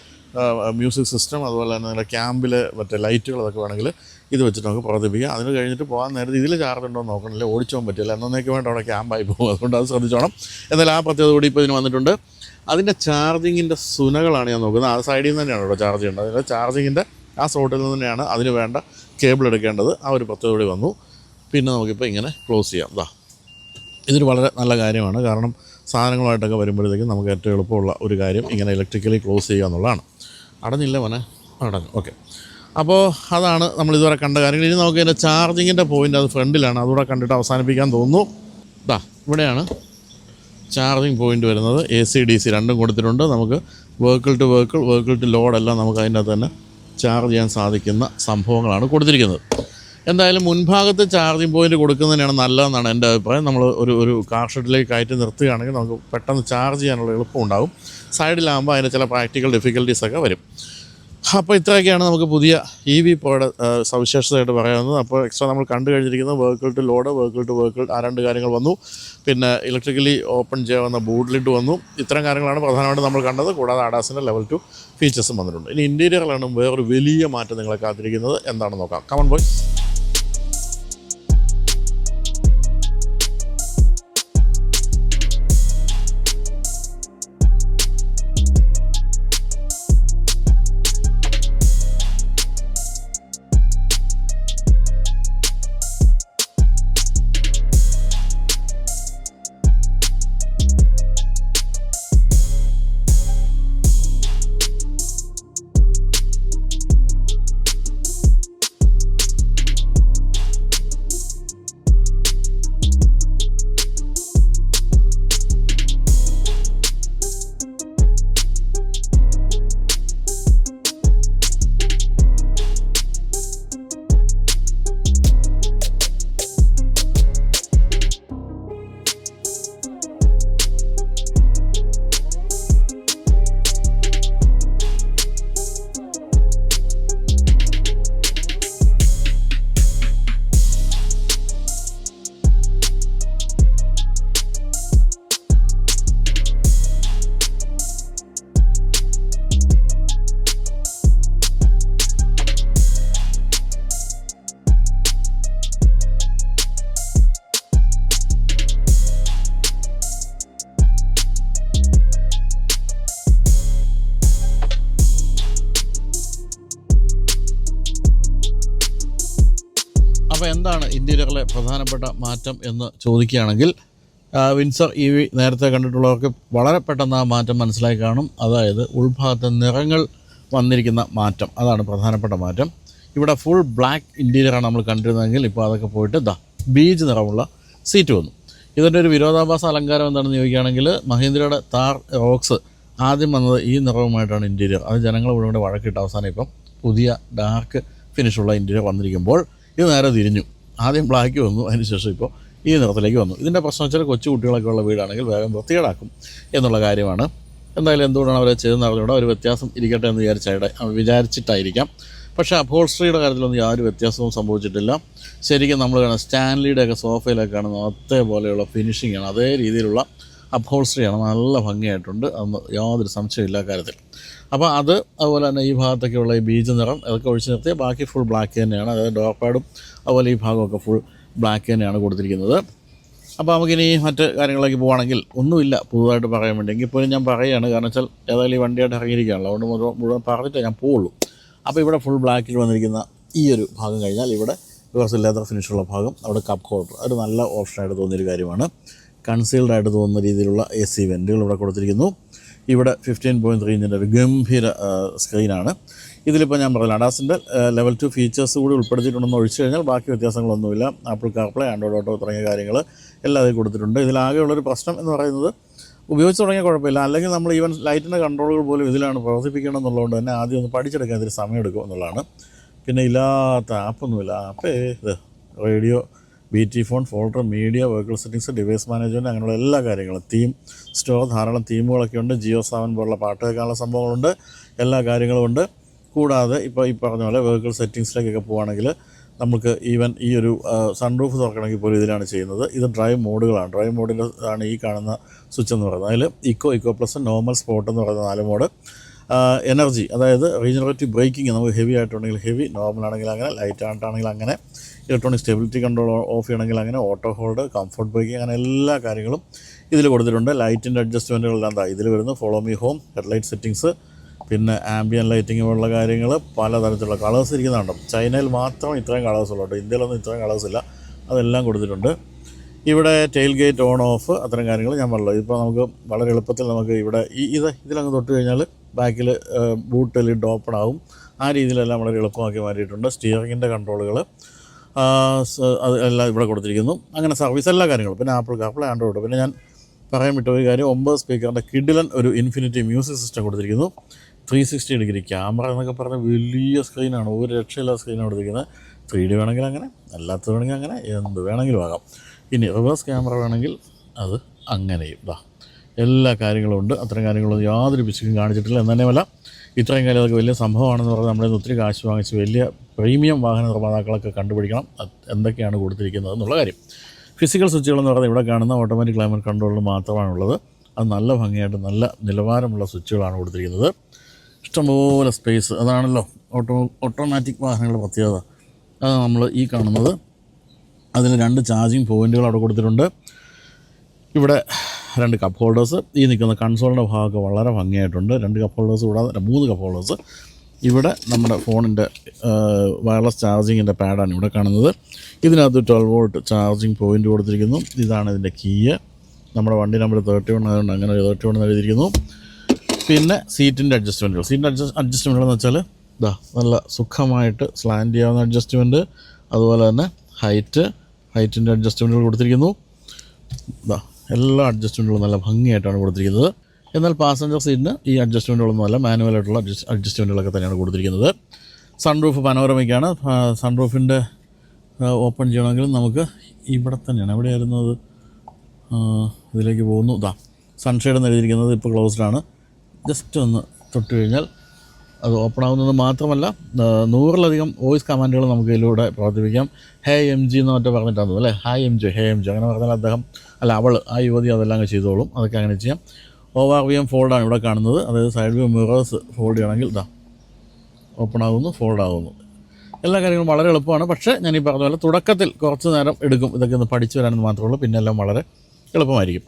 മ്യൂസിക് സിസ്റ്റം, അതുപോലെ തന്നെ നിങ്ങളുടെ ക്യാമ്പിലെ മറ്റേ ലൈറ്റുകളൊക്കെ വേണമെങ്കിൽ ഇത് വെച്ചിട്ട് നമുക്ക് പ്രവർത്തിപ്പിക്കാം. അതിന് കഴിഞ്ഞിട്ട് പോകാൻ നേരത്തെ ഇതിൽ ചാർജ് ഉണ്ടോ എന്ന് നോക്കണില്ല, ഓടിച്ചു പോകാൻ പറ്റില്ല, എന്നേക്ക് വേണ്ട അവിടെ ക്യാമ്പായി പോകും. അതുകൊണ്ട് അത് ശ്രദ്ധിച്ചോണം. എന്നാൽ ആ പ്രത്യേകത കൂടി ഇപ്പോൾ ഇതിന് വന്നിട്ടുണ്ട്. അതിൻ്റെ ചാർജിങ്ങിൻ്റെ സുനകളാണ് ഞാൻ നോക്കുന്നത്. ആ സൈഡിൽ നിന്ന് തന്നെയാണ് ഇവിടെ ചാർജ് ചെയ്യേണ്ടത്. അതിൻ്റെ ചാർജിങ്ങിൻ്റെ ആ സ്ലോട്ടിൽ നിന്ന് തന്നെയാണ് അതിന് വേണ്ട കേബിൾ എടുക്കേണ്ടത്. ആ ഒരു പ്രത്യേകത കൂടി വന്നു. പിന്നെ നമുക്കിപ്പോൾ ഇങ്ങനെ ക്ലോസ് ചെയ്യാം. ഇതൊരു വളരെ നല്ല കാര്യമാണ്. കാരണം സാധനങ്ങളുമായിട്ടൊക്കെ വരുമ്പോഴത്തേക്കും നമുക്ക് ഏറ്റവും എളുപ്പമുള്ള ഒരു കാര്യം ഇങ്ങനെ ഇലക്ട്രിക്കലി ക്ലോസ് ചെയ്യുക എന്നുള്ളതാണ്. അടഞ്ഞില്ല മോനെ? അടഞ്ഞു. ഓക്കെ. അപ്പോൾ അതാണ് നമ്മൾ ഇതുവരെ കണ്ട കാര്യങ്ങൾ. ഇനി നമുക്ക് ഇതിൻ്റെ ചാർജിങ്ങിൻ്റെ പോയിൻ്റ് അത് ഫ്രണ്ടിലാണ്. അതുകൂടെ കണ്ടിട്ട് അവസാനിപ്പിക്കാൻ തോന്നുന്നു. ഇവിടെയാണ് ചാർജിങ് പോയിൻ്റ് വരുന്നത്. AC DC രണ്ടും കൊടുത്തിട്ടുണ്ട്. നമുക്ക് vehicle to vehicle, vehicle to ലോഡെല്ലാം നമുക്ക് അതിൻ്റെ അകത്ത് തന്നെ ചാർജ് ചെയ്യാൻ സാധിക്കുന്ന സംഭവങ്ങളാണ് കൊടുത്തിരിക്കുന്നത്. എന്തായാലും മുൻഭാഗത്ത് ചാർജിങ് പോയിൻ്റ് കൊടുക്കുന്നതിനാണ് നല്ലതെന്നാണ് എൻ്റെ അഭിപ്രായം. നമ്മൾ ഒരു കാർ ഷെഡിലേക്ക് കയറ്റി നിർത്തുകയാണെങ്കിൽ നമുക്ക് പെട്ടെന്ന് ചാർജ് ചെയ്യാനുള്ള എളുപ്പം ഉണ്ടാകും. സൈഡിലാകുമ്പോൾ അതിൻ്റെ ചില പ്രാക്ടിക്കൽ ഡിഫിക്കൽട്ടീസൊക്കെ വരും. അപ്പോൾ ഇത്രയൊക്കെയാണ് നമുക്ക് പുതിയ EV പോയുടെ സവിശേഷതയായിട്ട് പറയാവുന്നത്. അപ്പോൾ എക്സ്ട്രാ നമ്മൾ കണ്ടു കഴിഞ്ഞിരിക്കുന്നത് vehicle to load, vehicle to vehicle, ആ രണ്ട് കാര്യങ്ങൾ വന്നു. പിന്നെ ഇലക്ട്രിക്കലി ഓപ്പൺ ചെയ്യാവുന്ന ബൂട്ട് ലിഡ് വന്നു. ഇത്തരം കാര്യങ്ങളാണ് പ്രധാനമായിട്ടും നമ്മൾ കണ്ടത്. കൂടാതെ ADASൻ്റെ ലെവൽ 2 ഫീച്ചേഴ്സും വന്നിട്ടുണ്ട്. ഇനി ഇൻറ്റീരിയറിലാണ് വേറൊരു വലിയ മാറ്റം നിങ്ങളെ കാത്തിരിക്കുന്നത്. എന്താണെന്ന് നോക്കാം. Come on boy. അപ്പോൾ എന്താണ് ഇൻറ്റീരിയറിലെ പ്രധാനപ്പെട്ട മാറ്റം എന്ന് ചോദിക്കുകയാണെങ്കിൽ വിൻസർ EV നേരത്തെ കണ്ടിട്ടുള്ളവർക്ക് വളരെ പെട്ടെന്ന് ആ മാറ്റം മനസ്സിലായി കാണും. അതായത് ഉൾഭാഗത്തെ നിറങ്ങൾ വന്നിരിക്കുന്ന മാറ്റം, അതാണ് പ്രധാനപ്പെട്ട മാറ്റം. ഇവിടെ ഫുൾ ബ്ലാക്ക് ഇൻറ്റീരിയറാണ് നമ്മൾ കണ്ടിരുന്നതെങ്കിൽ ഇപ്പോൾ അതൊക്കെ പോയിട്ട് ബീജ് നിറമുള്ള സീറ്റ് വന്നു. ഇതിൻ്റെ ഒരു വിരോധാഭാസ അലങ്കാരം എന്താണെന്ന് ചോദിക്കുകയാണെങ്കിൽ മഹീന്ദ്രയുടെ താർ റോക്സ് ആദ്യം വന്നത് ഈ നിറവുമായിട്ടാണ് ഇൻറ്റീരിയർ. അത് ജനങ്ങൾ ഇവിടെ വഴക്കിട്ട് അവസാനം ഇപ്പം പുതിയ ഡാർക്ക് ഫിനിഷുള്ള ഇൻറ്റീരിയർ വന്നിരിക്കുമ്പോൾ ഇത് നേരെ തിരിഞ്ഞു. ആദ്യം ബ്ലാക്ക് വന്നു, അതിനുശേഷം ഇപ്പോൾ ഈ നിറത്തിലേക്ക് വന്നു. ഇതിൻ്റെ പ്രശ്നം വെച്ചാൽ കൊച്ചു കുട്ടികളൊക്കെ ഉള്ള വീടാണെങ്കിൽ വേഗം വൃത്തികേടാക്കും എന്നുള്ള കാര്യമാണ്. എന്തായാലും എന്തുകൊണ്ടാണ് അവരെ ചെയ്തെന്ന് അറിഞ്ഞുകൂടെ, ഒരു വ്യത്യാസം ഇരിക്കട്ടെ എന്ന് വിചാരിച്ചിട്ടായിരിക്കാം. പക്ഷേ അപ്ഹോൾസ്റ്ററിയുടെ കാര്യത്തിലൊന്നും യാതൊരു വ്യത്യാസവും സംഭവിച്ചിട്ടില്ല. ശരിക്കും നമ്മൾ കാണുന്ന സ്റ്റാൻലിയുടെയൊക്കെ സോഫയിലൊക്കെ കാണുന്ന അതേപോലെയുള്ള ഫിനിഷിങ്ങാണ്, അതേ രീതിയിലുള്ള അപ്ഹോൾസ്റ്ററിയാണ്. നല്ല ഭംഗിയായിട്ടുണ്ട്, അതൊന്നും യാതൊരു സംശയമില്ല കാര്യത്തിൽ. അപ്പോൾ അതുപോലെ തന്നെ ഈ ഭാഗത്തൊക്കെയുള്ള ഈ ബീജ് നിറം അതൊക്കെ ഒഴിച്ച് നിർത്തിയാൽ ബാക്കി ഫുൾ ബ്ലാക്ക് തന്നെയാണ്. അതായത് ഡോർ പാഡും അതുപോലെ ഈ ഭാഗമൊക്കെ ഫുൾ ബ്ലാക്ക് തന്നെയാണ് കൊടുത്തിരിക്കുന്നത്. അപ്പോൾ നമുക്കിനി മറ്റ് കാര്യങ്ങളിലേക്ക് പോവുകയാണെങ്കിൽ ഒന്നുമില്ല പുതുതായിട്ട് പറയാൻ വേണ്ടി. എങ്കിൽ പോലും ഞാൻ പറയുകയാണ്, കാരണം വെച്ചാൽ ഏതായാലും ഈ വണ്ടിയായിട്ട് ഇറങ്ങിയിരിക്കുകയാണല്ലോ, അതുകൊണ്ട് മുഴുവൻ പറഞ്ഞിട്ടേ ഞാൻ പോവുള്ളൂ. അപ്പോൾ ഇവിടെ ഫുൾ ബ്ലാക്കിൽ വന്നിരിക്കുന്ന ഈ ഒരു ഭാഗം കഴിഞ്ഞാൽ ഇവിടെ റിവേഴ്സ് ലെതർ ഫിനിഷുള്ള ഭാഗം, അവിടെ കപ്പ് ഹോൾഡർ, ഒരു നല്ല ഓപ്ഷനായിട്ട് തോന്നിയൊരു കാര്യമാണ്. കൺസീൽഡ് ആയിട്ട് തോന്നുന്ന രീതിയിലുള്ള AC വെൻറ്റുകൾ ഇവിടെ കൊടുത്തിരിക്കുന്നു. ഇവിടെ 15.3 ഇഞ്ചിൻ്റെ ഒരു ഗംഭീര സ്ക്രീനാണ്. ഇതിലിപ്പോൾ ഞാൻ പറഞ്ഞില്ല, ADASൻ്റെ ലെവൽ 2 ഫീച്ചേഴ്സ് കൂടി ഉൾപ്പെടുത്തിയിട്ടുണ്ടെന്ന് ഒഴിച്ചു കഴിഞ്ഞാൽ ബാക്കി വ്യത്യാസങ്ങളൊന്നുമില്ല. ആപ്പിൾ കാർപ്ലേ, ആൻഡ്രോയിഡ് ഓട്ടോ തുടങ്ങിയ കാര്യങ്ങൾ എല്ലാം അതിൽ കൊടുത്തിട്ടുണ്ട്. ഇതിലാകെയുള്ളൊരു പ്രശ്നം എന്ന് പറയുന്നത് ഉപയോഗിച്ച് തുടങ്ങിയ കുഴപ്പമില്ല, അല്ലെങ്കിൽ നമ്മൾ ഈവൻ ലൈറ്റിൻ്റെ കൺട്രോളുകൾ പോലും ഇതിലാണ് പ്രവർത്തിപ്പിക്കണം എന്നുള്ളതുകൊണ്ട് തന്നെ ആദ്യം ഒന്ന് പഠിച്ചെടുക്കാൻ ഇതിന് സമയമെടുക്കും എന്നുള്ളതാണ്. പിന്നെ ഇല്ലാത്ത ആപ്പൊന്നുമില്ല. ആപ്പ് ഇത് radio, BT phone, folder, media, vehicle settings, device management, അങ്ങനെയുള്ള എല്ലാ കാര്യങ്ങളും, തീം സ്റ്റോർ, ധാരാളം തീമുകളൊക്കെ ഉണ്ട്. ജിയോ 7 പോലുള്ള പാട്ട് കേൾക്കാനുള്ള സംഭവങ്ങളുണ്ട്, എല്ലാ കാര്യങ്ങളും ഉണ്ട്. കൂടാതെ ഇപ്പോൾ ഈ പറഞ്ഞ പോലെ വെഹിക്കിൾ സെറ്റിങ്സിലേക്കൊക്കെ പോവുകയാണെങ്കിൽ നമുക്ക് ഈവൻ ഈ ഒരു സൺറൂഫ് തുറക്കണമെങ്കിൽ പോലും ഇതിലാണ് ചെയ്യുന്നത്. ഇത് ഡ്രൈവ് മോഡുകളാണ്. ഡ്രൈവ് മോഡിൻ്റെ ആണ് ഈ കാണുന്ന സ്വിച്ച് എന്ന് പറയുന്നത്. അതിൽ ഇക്കോ പ്ലസ്, നോർമൽ, സ്പോർട്ട് എന്ന് പറയുന്ന 4 മോഡ്. എനർജി, അതായത് റീജനറേറ്റീവ് ബ്രേക്കിംഗ് നമുക്ക് ഹെവി ആയിട്ടുണ്ടെങ്കിൽ ഹെവി, നോർമൽ ആണെങ്കിൽ അങ്ങനെ, ലൈറ്റ് ആയിട്ടാണെങ്കിൽ അങ്ങനെ, ഇലക്ട്രോണിക് സ്റ്റെബിലിറ്റി കൺട്രോൾ ഓഫ് ചെയ്യണമെങ്കിൽ അങ്ങനെ, ഓട്ടോ ഹോൾഡ്, കംഫർട്ട് ബ്രേക്കിംഗ്, അങ്ങനെ എല്ലാ കാര്യങ്ങളും ഇതിൽ കൊടുത്തിട്ടുണ്ട്. ലൈറ്റിൻ്റെ അഡ്ജസ്റ്റ്മെൻറ്റുകളെല്ലാം എന്താ ഇതിൽ വരുന്നു. Follow me home, headlight settings, പിന്നെ ആംബിയൻ ലൈറ്റിംഗ് പോലുള്ള കാര്യങ്ങൾ, പലതരത്തിലുള്ള കളേഴ്സ് ഇരിക്കുന്നുണ്ട്. ചൈനയിൽ മാത്രം ഇത്രയും കളേഴ്സ് ഉള്ളൂ, ഇന്ത്യയിലൊന്നും ഇത്രയും കളേഴ്സ് ഇല്ല, അതെല്ലാം കൊടുത്തിട്ടുണ്ട്. ഇവിടെ ടെയിൽ ഗേറ്റ് ഓൺ ഓഫ് അത്തരം കാര്യങ്ങൾ ഞാൻ പറഞ്ഞു. ഇപ്പോൾ നമുക്ക് വളരെ എളുപ്പത്തിൽ നമുക്ക് ഇവിടെ ഇതിലങ്ങ് തൊട്ട് കഴിഞ്ഞാൽ ബാക്കിൽ ബൂട്ട് ലിഡ് ഓപ്പൺ ആവും. ആ രീതിയിലെല്ലാം വളരെ എളുപ്പമാക്കി മാറ്റിയിട്ടുണ്ട്. സ്റ്റിയറിങ്ങിൻ്റെ കൺട്രോളുകൾ അത് എല്ലാം ഇവിടെ കൊടുത്തിരിക്കുന്നു. അങ്ങനെ സർവീസ് എല്ലാ കാര്യങ്ങളും, പിന്നെ ആപ്പിൾ കാർപ്ലേ, ആൻഡ്രോയിഡ്. പിന്നെ ഞാൻ പറയാൻ വിട്ട ഒരു കാര്യം, 9 സ്പീക്കറിൻ്റെ കിഡിലൻ ഒരു ഇൻഫിനിറ്റി മ്യൂസിക് സിസ്റ്റം കൊടുത്തിരിക്കുന്നു. 360 ഡിഗ്രി ക്യാമറ എന്നൊക്കെ പറഞ്ഞാൽ വലിയ സ്ക്രീനാണ്, ഒരു രക്ഷയില്ലാത്ത സ്ക്രീനാണ് കൊടുത്തിരിക്കുന്നത്. 3D വേണമെങ്കിൽ അങ്ങനെ, അല്ലാത്തത് വേണമെങ്കിൽ അങ്ങനെ, എന്ത് വേണമെങ്കിലും ആകാം. ഇനി റിവേഴ്സ് ക്യാമറ വേണമെങ്കിൽ അത് അങ്ങനെയും എല്ലാ കാര്യങ്ങളും ഉണ്ട്. അത്തരം കാര്യങ്ങളൊന്നും യാതൊരു പിശുക്കും കാണിച്ചിട്ടില്ല. എന്നതന്നെയുമല്ല, ഇത്രയും കാലം അതൊക്കെ വലിയ സംഭവമാണെന്ന് പറഞ്ഞാൽ നമ്മളിൽ നിന്ന് ഒത്തിരി കാശ് വാങ്ങിച്ച് വലിയ പ്രീമിയം വാഹന നിർമ്മാതാക്കളൊക്കെ കണ്ടുപിടിക്കണം എന്തൊക്കെയാണ് കൊടുത്തിരിക്കുന്നത് എന്നുള്ള കാര്യം. ഫിസിക്കൽ സ്വിച്ചുകളെന്ന് പറയുന്നത് ഇവിടെ കാണുന്ന ഓട്ടോമാറ്റിക് ക്ലൈമറ്റ് കൺട്രോളിൽ മാത്രമാണുള്ളത്. അത് നല്ല ഭംഗിയായിട്ട് നല്ല നിലവാരമുള്ള സ്വിച്ചുകളാണ് കൊടുത്തിരിക്കുന്നത്. ഇഷ്ടംപോലെ സ്പേസ്, അതാണല്ലോ ഓട്ടോമാറ്റിക് വാഹനങ്ങളുടെ പ്രത്യേകത. അത് നമ്മൾ ഈ കാണുന്നത്. അതിൽ 2 ചാർജിങ് പോയിൻറ്റുകൾ അവിടെ കൊടുത്തിട്ടുണ്ട്. ഇവിടെ 2 കപ്പ് ഹോൾഡേഴ്സ്. ഈ നിൽക്കുന്ന കൺസോളിൻ്റെ ഭാഗമൊക്കെ വളരെ ഭംഗിയായിട്ടുണ്ട്. 2 കപ്പ് ഹോൾഡേഴ്സ് കൂടാതെ 3 കപ്പ് ഹോൾഡേഴ്സ്. ഇവിടെ നമ്മുടെ ഫോണിൻ്റെ വയർലെസ് ചാർജിങ്ങിൻ്റെ പാഡാണ് ഇവിടെ കാണുന്നത്. ഇതിനകത്ത് 12 വോൾട്ട് ചാർജിങ് പോയിൻറ്റ് കൊടുത്തിരിക്കുന്നു. ഇതാണ് ഇതിൻ്റെ കീ. നമ്മുടെ വണ്ടി നമ്പർ 31 ആയതുകൊണ്ട് അങ്ങനെ 31 എഴുതിയിരിക്കുന്നു. പിന്നെ സീറ്റിൻ്റെ അഡ്ജസ്റ്റ്മെൻറ്റുകൾ. അഡ്ജസ്റ്റ്മെൻറ്റുകൾ എന്ന് വെച്ചാൽ നല്ല സുഖമായിട്ട് സ്ലാൻഡ് ചെയ്യാവുന്ന അഡ്ജസ്റ്റ്മെൻറ്റ്, അതുപോലെ തന്നെ ഹൈറ്റിൻ്റെ അഡ്ജസ്റ്റ്മെൻറ്റുകൾ കൊടുത്തിരിക്കുന്നു. എല്ലാ അഡ്ജസ്റ്റ്മെൻറ്റുകളും നല്ല ഭംഗിയായിട്ടാണ് കൊടുത്തിരിക്കുന്നത്. എന്നാൽ പാസഞ്ചർ സീറ്റിന് ഈ അഡ്ജസ്റ്റ്മെൻറ്റുകളൊന്നുമല്ല, മാനുവലായിട്ടുള്ള അഡ്ജസ്റ്റ്മെൻറ്റുകളൊക്കെ തന്നെയാണ് കൊടുത്തിരിക്കുന്നത്. സൺറൂഫ് പനോരമയ്ക്കാണ്. സൺറൂഫിൻ്റെ ഓപ്പൺ ചെയ്യണമെങ്കിൽ നമുക്ക് ഇവിടെ തന്നെയാണ്, എവിടെയായിരുന്നു അത്, ഇതിലേക്ക് പോകുന്നു. സൺഷെയ്ഡ് എന്ന് എഴുതിയിരിക്കുന്നത് ഇപ്പോൾ ക്ലോസ്ഡാണ്. ജസ്റ്റ് ഒന്ന് തൊട്ട് കഴിഞ്ഞാൽ അത് ഓപ്പൺ ആകുന്നത് മാത്രമല്ല 100-ലധികം വോയിസ് കമാൻഡുകൾ നമുക്ക് ഇതിലൂടെ പ്രവർത്തിപ്പിക്കാം. ഹേ എം ജി എന്ന് മറ്റോ പറഞ്ഞിട്ടാണ് അല്ലേ, ഹായ് എം ജി, ഹേ എം ജി അങ്ങനെ പറഞ്ഞാൽ അദ്ദേഹം ആ യുവതി അതെല്ലാം അങ്ങ് ചെയ്തോളും. അതൊക്കെ അങ്ങനെ ചെയ്യാം. ORVM ഫോൾഡാണ് ഇവിടെ കാണുന്നത്. അതായത് സൈഡ് വ്യൂ മിറേഴ്സ് ഫോൾഡ് ചെയ്യണമെങ്കിൽ ഓപ്പൺ ആകുന്നു, ഫോൾഡ് ആകുന്നു. എല്ലാ കാര്യങ്ങളും വളരെ എളുപ്പമാണ്. പക്ഷേ ഞാൻ ഈ പറഞ്ഞ പോലെ തുടക്കത്തിൽ കുറച്ച് നേരം എടുക്കും ഇതൊക്കെ ഒന്ന് പഠിച്ചു വരാനെന്ന് മാത്രമേ ഉള്ളൂ. പിന്നെ എല്ലാം വളരെ എളുപ്പമായിരിക്കും.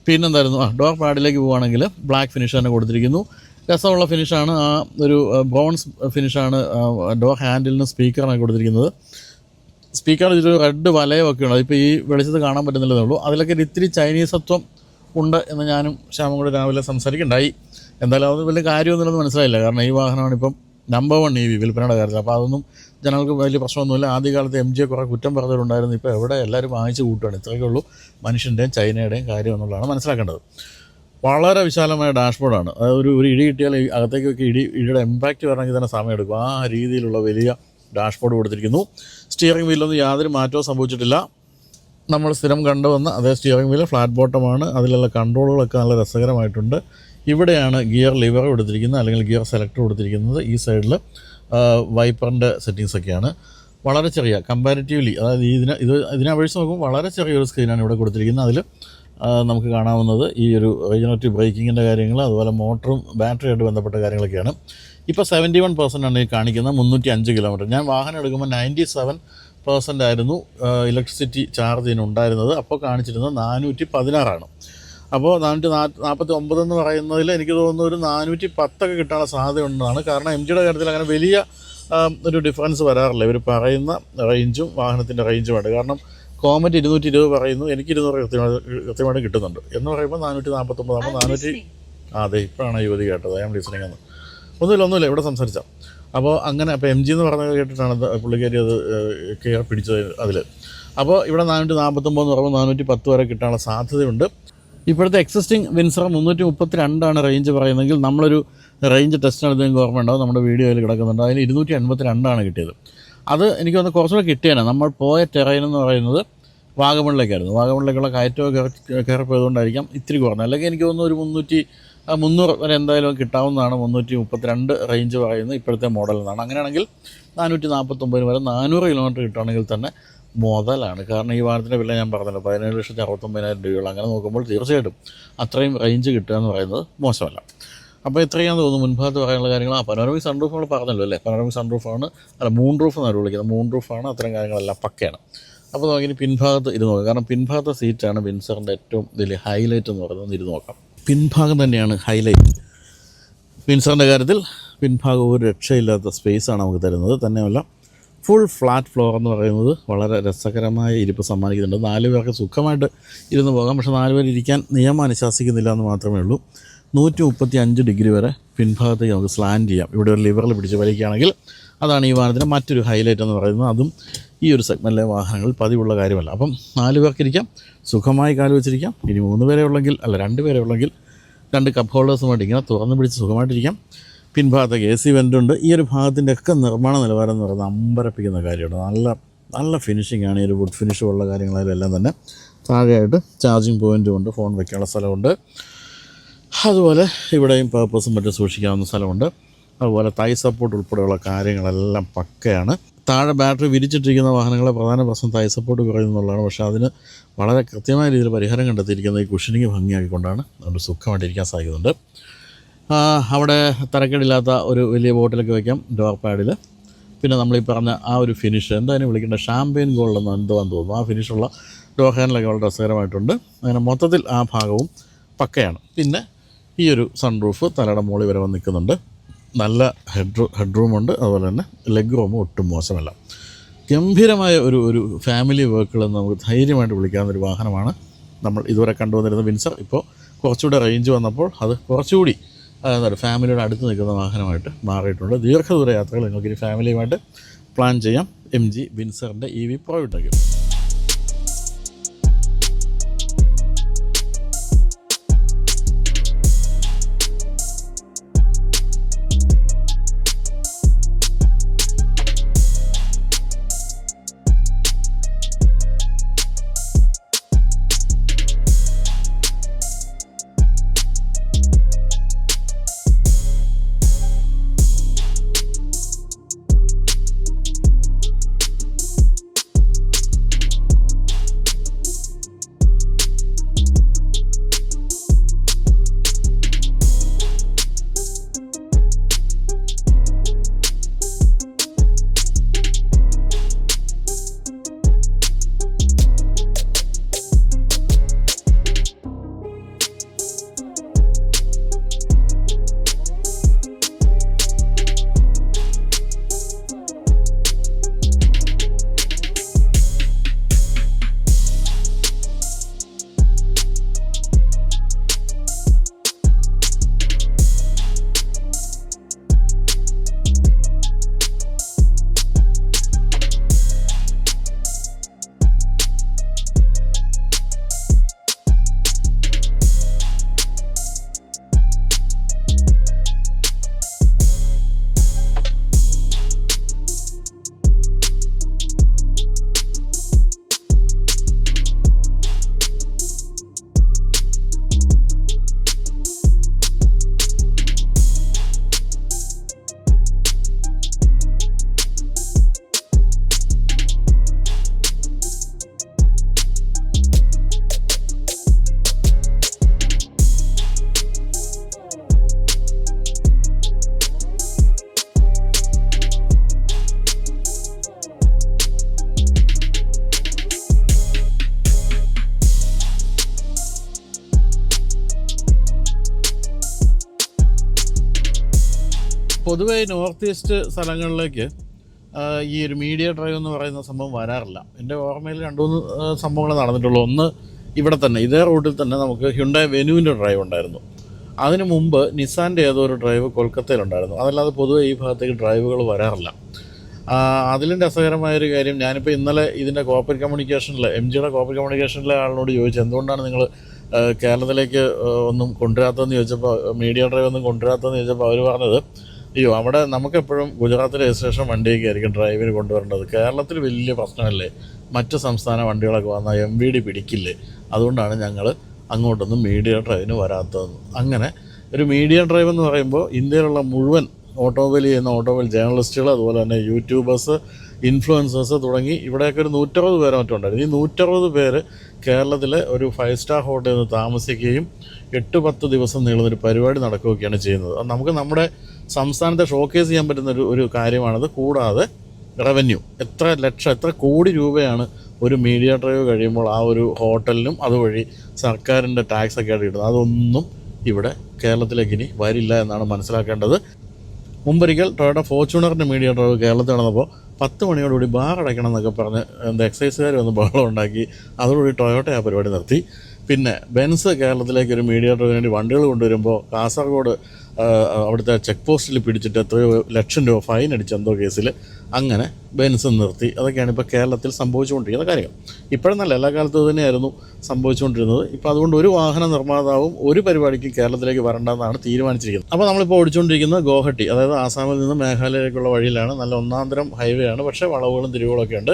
പിന്നെന്തായിരുന്നു, ഡോർ പാഡിലേക്ക് പോവുകയാണെങ്കിൽ ബ്ലാക്ക് ഫിനിഷ് തന്നെ കൊടുത്തിരിക്കുന്നു. രസമുള്ള ഫിനിഷാണ്. ആ ഒരു ബ്രോൺസ് ഫിനിഷാണ് ഡോർ ഹാൻഡിലിന് സ്പീക്കറിനായി കൊടുത്തിരിക്കുന്നത്. സ്പീക്കർ ഇതിലൊരു റെഡ് വലയമൊക്കെ ഉണ്ട്. അതിപ്പോൾ ഈ വെളിച്ചത്ത് കാണാൻ പറ്റുന്നില്ലെന്നേ ഉള്ളൂ. അതിലൊക്കെ ഇത്തിരി ചൈനീസത്വം ഉണ്ട് എന്ന് ഞാനും ശ്യാമും കൂടെ രാവിലെ സംസാരിക്കണ്ടായി. എന്തായാലും അതൊന്നും വലിയ കാര്യമൊന്നുമില്ലെന്ന് മനസ്സിലായില്ല. കാരണം ഈ വാഹനമാണ് ഇപ്പം നമ്പർ 1 EV വിൽപ്പനയുടെ കാര്യത്തിൽ. അപ്പോൾ അതൊന്നും ജനങ്ങൾക്ക് വലിയ പ്രശ്നമൊന്നുമില്ല. ആദ്യകാലത്ത് MG കുറേ കുറ്റം പറഞ്ഞവരുണ്ടായിരുന്നു. ഇപ്പോൾ എവിടെ എല്ലാവരും വാങ്ങിച്ച് കൂട്ടുകയാണ്. ഇത്രയൊക്കെ ഉള്ളൂ മനുഷ്യൻ്റെയും ചൈനയുടെയും കാര്യം എന്നുള്ളതാണ് മനസ്സിലാക്കേണ്ടത്. വളരെ വിശാലമായ ഡാഷ്ബോർഡാണ്. അതായത് ഒരു ഇടി കിട്ടിയാൽ അകത്തേക്കൊക്കെ ഇടിയുടെ ഇമ്പാക്റ്റ് വരണമെങ്കിൽ തന്നെ സമയമെടുക്കും. ആ രീതിയിലുള്ള വലിയ ഡാഷ്ബോർഡ് കൊടുത്തിരിക്കുന്നു. സ്റ്റിയറിംഗ് വീലൊന്നും യാതൊരു മാറ്റവും സംഭവിച്ചിട്ടില്ല. നമ്മൾ സ്ഥിരം കണ്ടുവന്ന അതേ സ്റ്റിയറിംഗ് വീല് ഫ്ലാറ്റ് ബോട്ടമാണ്. അതിലുള്ള കൺട്രോളുകളൊക്കെ നല്ല രസകരമായിട്ടുണ്ട്. ഇവിടെയാണ് ഗിയർ ലിവർ കൊടുത്തിരിക്കുന്നത്, അല്ലെങ്കിൽ ഗിയർ സെലക്ടർ കൊടുത്തിരിക്കുന്നത്. ഈ സൈഡിൽ വൈപ്പറിൻ്റെ സെറ്റിങ്സൊക്കെയാണ്. വളരെ ചെറിയ കമ്പാരിറ്റീവ്ലി, അതായത് ഇതിനെ അപേക്ഷിച്ച് നോക്കുമ്പോൾ വളരെ ചെറിയൊരു സ്ക്രീനാണ് ഇവിടെ കൊടുത്തിരിക്കുന്നത്. അതിൽ നമുക്ക് കാണാവുന്നത് ഈ ഒരു റീജനറേറ്റീവ് ബ്രേക്കിങ്ങിൻ്റെ കാര്യങ്ങൾ, അതുപോലെ മോട്ടറും ബാറ്ററിയായിട്ട് ബന്ധപ്പെട്ട കാര്യങ്ങളൊക്കെയാണ്. ഇപ്പോൾ 71% ആണ് ഈ കാണിക്കുന്നത്. 305 കിലോമീറ്റർ. ഞാൻ വാഹനം എടുക്കുമ്പോൾ 97% ആയിരുന്നു ഇലക്ട്രിസിറ്റി ചാർജ് ഇതിനുണ്ടായിരുന്നത്. അപ്പോൾ കാണിച്ചിരുന്നത് 416 അപ്പോൾ 449 എന്ന് പറയുന്നതിൽ എനിക്ക് തോന്നുന്നു ഒരു 410 കിട്ടാനുള്ള സാധ്യതയുണ്ടെന്നാണ്. കാരണം MGയുടെ കാര്യത്തിൽ അങ്ങനെ വലിയ ഒരു ഡിഫറൻസ് വരാറില്ല. ഇവർ പറയുന്ന റേഞ്ചും വാഹനത്തിൻ്റെ റേഞ്ചുമായിട്ട്. കാരണം കോമറ്റ് 220 പറയുന്നു, എനിക്ക് 200 കൃത്യമായിട്ട് കിട്ടുന്നുണ്ട് എന്ന് പറയുമ്പോൾ 449 ആകുമ്പോൾ 400. അതെ, ഇപ്പോഴാണ് യുവതി കേട്ടത്. ഐ ആം ലിസണിങ് എന്ന്. ഒന്നുമില്ല ഇവിടെ സംസാരിച്ചാൽ. അപ്പോൾ അങ്ങനെ അപ്പോൾ MG എന്ന് പറഞ്ഞത് കേട്ടിട്ടാണ് പുള്ളിക്കാരി അത് കെയർ പിടിച്ചത് അതിൽ. അപ്പോൾ ഇവിടെ 449 എന്ന് പറയുമ്പോൾ 410 വരെ കിട്ടാനുള്ള സാധ്യതയുണ്ട്. ഇപ്പോഴത്തെ എക്സിസ്റ്റിംഗ് വിൻസർ 332 റേഞ്ച് പറയുന്നതെങ്കിൽ നമ്മളൊരു റേഞ്ച് ടെസ്റ്റ് നടത്തിയെങ്കിൽ ഓർമ്മ ഉണ്ടാവും. നമ്മുടെ വീഡിയോയിൽ കിടക്കുന്നുണ്ട്. അതിന് 282 കിട്ടിയത്. അത് എനിക്ക് തോന്നുന്നു കുറച്ചുകൂടെ കിട്ടിയാണ്. നമ്മൾ പോയ ടെറൈൻ എന്ന് പറയുന്നത് വാഗമണിലേക്കായിരുന്നു. വാഗമണിലേക്കുള്ള കയറ്റമൊക്കെ കയറി പോയതുകൊണ്ടായിരിക്കാം ഇത്തിരി കുറഞ്ഞത്. അല്ലെങ്കിൽ എനിക്ക് തോന്നുന്നു ഒരു 300 വരെ എന്തായാലും കിട്ടാവുന്നതാണ്. 332 റേഞ്ച് പറയുന്നത് ഇപ്പോഴത്തെ മോഡൽ എന്നാണ്. അങ്ങനെയാണെങ്കിൽ 449 വരെ 400 കിലോമീറ്റർ കിട്ടുകയാണെങ്കിൽ തന്നെ മുതലാണ്. കാരണം ഈ വാഹനത്തിൻ്റെ വില ഞാൻ പറഞ്ഞല്ലോ 17,69,000 രൂപയുള്ള. അങ്ങനെ നോക്കുമ്പോൾ തീർച്ചയായിട്ടും അത്രയും റേഞ്ച് കിട്ടുക എന്ന് പറയുന്നത് മോശമല്ല. അപ്പോൾ ഇത്രയാണെന്ന് തോന്നുന്നു മുൻഭാഗത്ത് പറയാനുള്ള കാര്യങ്ങൾ. പനോരമിക് സൺറൂഫ് നമ്മൾ പറഞ്ഞല്ലോ അല്ലേ, പനോരമിക് സൺറൂഫാണ്, അല്ല മൂൺ റൂഫ് എന്നാണ് വിളിക്കുന്നത്, മൂൺ റൂഫാണ്, അത്തരം കാര്യങ്ങളെല്ലാം പക്കയാണ്. അപ്പോൾ നമുക്കിനി പിൻഭാഗത്ത് ഇരുന്ന് നോക്കാം. കാരണം പിൻഭാഗത്തെ സീറ്റാണ് വിൻസറിൻ്റെ ഏറ്റവും വലിയ ഹൈലൈറ്റ് എന്ന് പറയുന്നത്. ഇരുന്ന് നോക്കാം. പിൻഭാഗം തന്നെയാണ് ഹൈലൈറ്റ്. വിൻസറിൻ്റെ കാര്യത്തിൽ പിൻഭാഗം ഒരു രക്ഷയില്ലാത്ത സ്പേസാണ് നമുക്ക് തരുന്നത്. തന്നെയല്ല ഫുൾ ഫ്ലാറ്റ് ഫ്ലോർ എന്ന് പറയുന്നത് വളരെ രസകരമായ ഇരിപ്പ് സമ്മാനിക്കുന്നുണ്ട്. 4 പേർക്ക് സുഖമായിട്ട് ഇരുന്ന് പോകാം. പക്ഷേ 4 പേർ ഇരിക്കാൻ നിയമം അനുശാസിക്കുന്നില്ല എന്ന് മാത്രമേ ഉള്ളൂ. 135 ഡിഗ്രി വരെ പിൻഭാഗത്തേക്ക് നമുക്ക് സ്ലാൻഡ് ചെയ്യാം. ഇവിടെ ഒരു ലിവറിൽ പിടിച്ച് വലിക്കുകയാണെങ്കിൽ അതാണ് ഈ വാഹനത്തിൻ്റെ മറ്റൊരു ഹൈലൈറ്റ് എന്ന് പറയുന്നത്. അതും ഈ ഒരു സെഗ്മെൻറ്റിലെ വാഹനങ്ങളിൽ പതിവുള്ള കാര്യമല്ല. അപ്പം 4 പേർക്കിരിക്കാം, സുഖമായി കാല് വെച്ചിരിക്കാം. ഇനി 3 പേരെ ഉള്ളെങ്കിൽ, അല്ല 2 പേരെ ഉള്ളെങ്കിൽ 2 കപ്പ് ഹോൾഡേഴ്സുമായിട്ട് ഇങ്ങനെ തുറന്ന് പിടിച്ച് സുഖമായിട്ടിരിക്കാം. പിൻഭാഗത്തേക്ക് AC വെൻ്റുണ്ട്. ഈ ഒരു ഭാഗത്തിൻ്റെ ഒക്കെ നിർമ്മാണ നിലവാരം എന്ന് പറയുന്നത് അമ്പരപ്പിക്കുന്ന കാര്യമാണ്. നല്ല നല്ല ഫിനിഷിംഗ് ആണ്. ഈ ഒരു വുഡ് ഫിനിഷ് ഉള്ള കാര്യങ്ങളെല്ലാം തന്നെ. താഴെയായിട്ട് ചാർജിങ് പോയിൻറ്റും ഉണ്ട്, ഫോൺ വയ്ക്കാനുള്ള സ്ഥലമുണ്ട്. അതുപോലെ ഇവിടെയും പേർപ്പസും മറ്റും സൂക്ഷിക്കാവുന്ന സ്ഥലമുണ്ട്. അതുപോലെ തൈ സപ്പോർട്ട് ഉൾപ്പെടെയുള്ള കാര്യങ്ങളെല്ലാം പക്കയാണ്. താഴെ ബാറ്ററി വിരിച്ചിട്ടിരിക്കുന്ന വാഹനങ്ങളെ പ്രധാന പ്രശ്നം തൈ സപ്പോർട്ട് കുറയുന്നുള്ളതാണ്. പക്ഷേ അതിന് വളരെ കൃത്യമായ രീതിയിൽ പരിഹാരം കണ്ടെത്തിയിരിക്കുന്ന ഈ കുഷനിങ് ഭംഗിയാക്കിക്കൊണ്ടാണ് നമുക്ക് സുഖമായിട്ടിരിക്കാൻ സാധിക്കുന്നുണ്ട്. അവിടെ തരക്കേടില്ലാത്ത ഒരു വലിയ ബോട്ടിലൊക്കെ വയ്ക്കാം ഡോർ പാഡിൽ. പിന്നെ നമ്മളീ പറഞ്ഞ ആ ഒരു ഫിനിഷ് എന്തായാലും വിളിക്കേണ്ട ഷാമ്പെയിൻ ഗോൾഡ് എന്ന് എന്തുവാന്ന് തോന്നുന്നു. ആ ഫിനിഷുള്ള ഡോർ ഹാൻഡിലൊക്കെ വളരെ രസകരമായിട്ടുണ്ട്. അങ്ങനെ മൊത്തത്തിൽ ആ ഭാഗവും പക്കയാണ്. പിന്നെ ഈ ഒരു സൺറൂഫ് തലയുടെ മുകളിൽ വരെ വന്ന് നിൽക്കുന്നുണ്ട്. നല്ല ഹെഡ്റൂമുണ്ട്. അതുപോലെ തന്നെ ലെഗ് റൂമും ഒട്ടും മോശമല്ല. ഗംഭീരമായ ഒരു ഫാമിലി വെഹിക്കിൾ എന്ന് നമുക്ക് ധൈര്യമായിട്ട് വിളിക്കാവുന്നൊരു വാഹനമാണ് നമ്മൾ ഇതുവരെ കണ്ടുവന്നിരുന്ന വിൻസർ. ഇപ്പോൾ കുറച്ചുകൂടെ റേഞ്ച് വന്നപ്പോൾ അത് കുറച്ചുകൂടി ഫാമിലിയുടെ അടുത്ത് നിൽക്കുന്ന വാഹനമായിട്ട് മാറിയിട്ടുണ്ട്. ദീർഘദൂര യാത്രകൾ നിങ്ങൾക്കിനി ഫാമിലിയുമായിട്ട് പ്ലാൻ ചെയ്യാം MG വിൻസറിൻ്റെ EV Pro ഉണ്ടെങ്കിൽ. പൊതുവേ നോർത്ത് ഈസ്റ്റ് സ്ഥലങ്ങളിലേക്ക് ഈ ഒരു മീഡിയ ഡ്രൈവ് എന്ന് പറയുന്ന സംഭവം വരാറില്ല. എൻ്റെ ഓർമ്മയിൽ 2-3 സംഭവങ്ങൾ നടന്നിട്ടുള്ളൂ. ഒന്ന് ഇവിടെ തന്നെ ഇതേ റൂട്ടിൽ തന്നെ നമുക്ക് ഹ്യുണ്ടായി വെനുവിൻ്റെ ഡ്രൈവ് ഉണ്ടായിരുന്നു. അതിന് മുമ്പ് നിസാൻ്റെ ഏതോ ഒരു ഡ്രൈവ് കൊൽക്കത്തയിലുണ്ടായിരുന്നു. അതല്ലാതെ പൊതുവേ ഈ ഭാഗത്തേക്ക് ഡ്രൈവുകൾ വരാറില്ല. അതിലും രസകരമായൊരു കാര്യം, ഞാനിപ്പോൾ ഇന്നലെ ഇതിൻ്റെ കോർപ്പറേറ്റ് കമ്മ്യൂണിക്കേഷനിൽ MGയുടെ കോർപ്പറേറ്റ് കമ്മ്യൂണിക്കേഷനിലെ ആളിനോട് ചോദിച്ചു, എന്തുകൊണ്ടാണ് നിങ്ങൾ കേരളത്തിലേക്ക് ഒന്നും കൊണ്ടുവരാത്തതെന്ന് ചോദിച്ചപ്പോൾ, മീഡിയ ഡ്രൈവ് ഒന്നും കൊണ്ടുവരാത്തതെന്ന് ചോദിച്ചപ്പോൾ അവർ പറഞ്ഞത്, അയ്യോ അവിടെ നമുക്കെപ്പോഴും ഗുജറാത്ത് രജിസ്ട്രേഷൻ വണ്ടിയൊക്കെ ആയിരിക്കും ഡ്രൈവിന് കൊണ്ടുവരേണ്ടത്. കേരളത്തിൽ വലിയ പ്രശ്നമല്ലേ, മറ്റ് സംസ്ഥാന വണ്ടികളൊക്കെ വന്നാൽ MVD പിടിക്കില്ലേ, അതുകൊണ്ടാണ് ഞങ്ങൾ അങ്ങോട്ടൊന്നും മീഡിയ ഡ്രൈവിന് വരാത്തതെന്ന്. അങ്ങനെ ഒരു മീഡിയ ഡ്രൈവ് എന്ന് പറയുമ്പോൾ ഇന്ത്യയിലുള്ള മുഴുവൻ ഓട്ടോമൊബൈൽ ചെയ്യുന്ന ഓട്ടോമൊബൈൽ ജേർണലിസ്റ്റുകൾ, അതുപോലെ തന്നെ യൂട്യൂബേഴ്സ്, ഇൻഫ്ലുവൻസേഴ്സ് തുടങ്ങി ഇവിടെയൊക്കെ ഒരു 160 പേരെ മറ്റുണ്ടായിരുന്നു. ഈ 160 പേര് കേരളത്തിലെ ഒരു 5 സ്റ്റാർ ഹോട്ടലിൽ നിന്ന് താമസിക്കുകയും 8-10 ദിവസം നീളുന്നൊരു പരിപാടി നടക്കുകയൊക്കെയാണ് ചെയ്യുന്നത്. അത് നമുക്ക് നമ്മുടെ സംസ്ഥാനത്തെ ഷോക്കേസ് ചെയ്യാൻ പറ്റുന്ന ഒരു കാര്യമാണത്. കൂടാതെ റവന്യൂ എത്ര കോടി രൂപയാണ് ഒരു മീഡിയ ഡ്രൈവ് കഴിയുമ്പോൾ ആ ഒരു ഹോട്ടലിനും അതുവഴി സർക്കാരിൻ്റെ ടാക്സൊക്കെ ആയിട്ട് കിട്ടുന്നത്. അതൊന്നും ഇവിടെ കേരളത്തിലേക്ക് ഇനി വരില്ല എന്നാണ് മനസ്സിലാക്കേണ്ടത്. മുമ്പൊരിക്കൽ ടൊയോട്ട ഫോർച്യൂണറിൻ്റെ മീഡിയ ഡ്രൈവ് കേരളത്തിൽ നടന്നപ്പോൾ 10 മണിയോടുകൂടി ബാർ അടയ്ക്കണം എന്നൊക്കെ പറഞ്ഞ് എക്സൈസുകാർ വന്ന് ബഹളം ഉണ്ടാക്കി. അതോടുകൂടി ടൊയോട്ട ആ പരിപാടി നിർത്തി. പിന്നെ ബെൻസ് കേരളത്തിലേക്ക് ഒരു മീഡിയ ഡ്രൈവിന് വേണ്ടി വണ്ടികൾ കൊണ്ടുവരുമ്പോൾ കാസർഗോഡ് അവിടുത്തെ ചെക്ക് പോസ്റ്റിൽ പിടിച്ചിട്ട് എത്രയോ ലക്ഷം രൂപ ഫൈൻ അടിച്ച് എന്തോ കേസിൽ അങ്ങനെ ബെൻസ് നിർത്തി. അതൊക്കെയാണ് ഇപ്പോൾ കേരളത്തിൽ സംഭവിച്ചുകൊണ്ടിരിക്കുന്ന കാര്യങ്ങൾ. ഇപ്പോഴെന്നല്ല, എല്ലാ കാലത്തും തന്നെയായിരുന്നു സംഭവിച്ചുകൊണ്ടിരുന്നത്. ഇപ്പോൾ അതുകൊണ്ട് ഒരു വാഹന നിർമ്മാതാവും ഒരു പരിപാടിക്ക് കേരളത്തിലേക്ക് വരണ്ടെന്നാണ് തീരുമാനിച്ചിരിക്കുന്നത്. അപ്പോൾ നമ്മളിപ്പോൾ ഓടിച്ചുകൊണ്ടിരിക്കുന്നത് ഗോഹട്ടി, അതായത് ആസാമിൽ നിന്ന് മേഘാലയയിലേക്കുള്ള വഴിയിലാണ്. നല്ല ഒന്നാന്തരം ഹൈവേ ആണ്, പക്ഷേ വളവുകളും തിരിവുകളൊക്കെ ഉണ്ട്.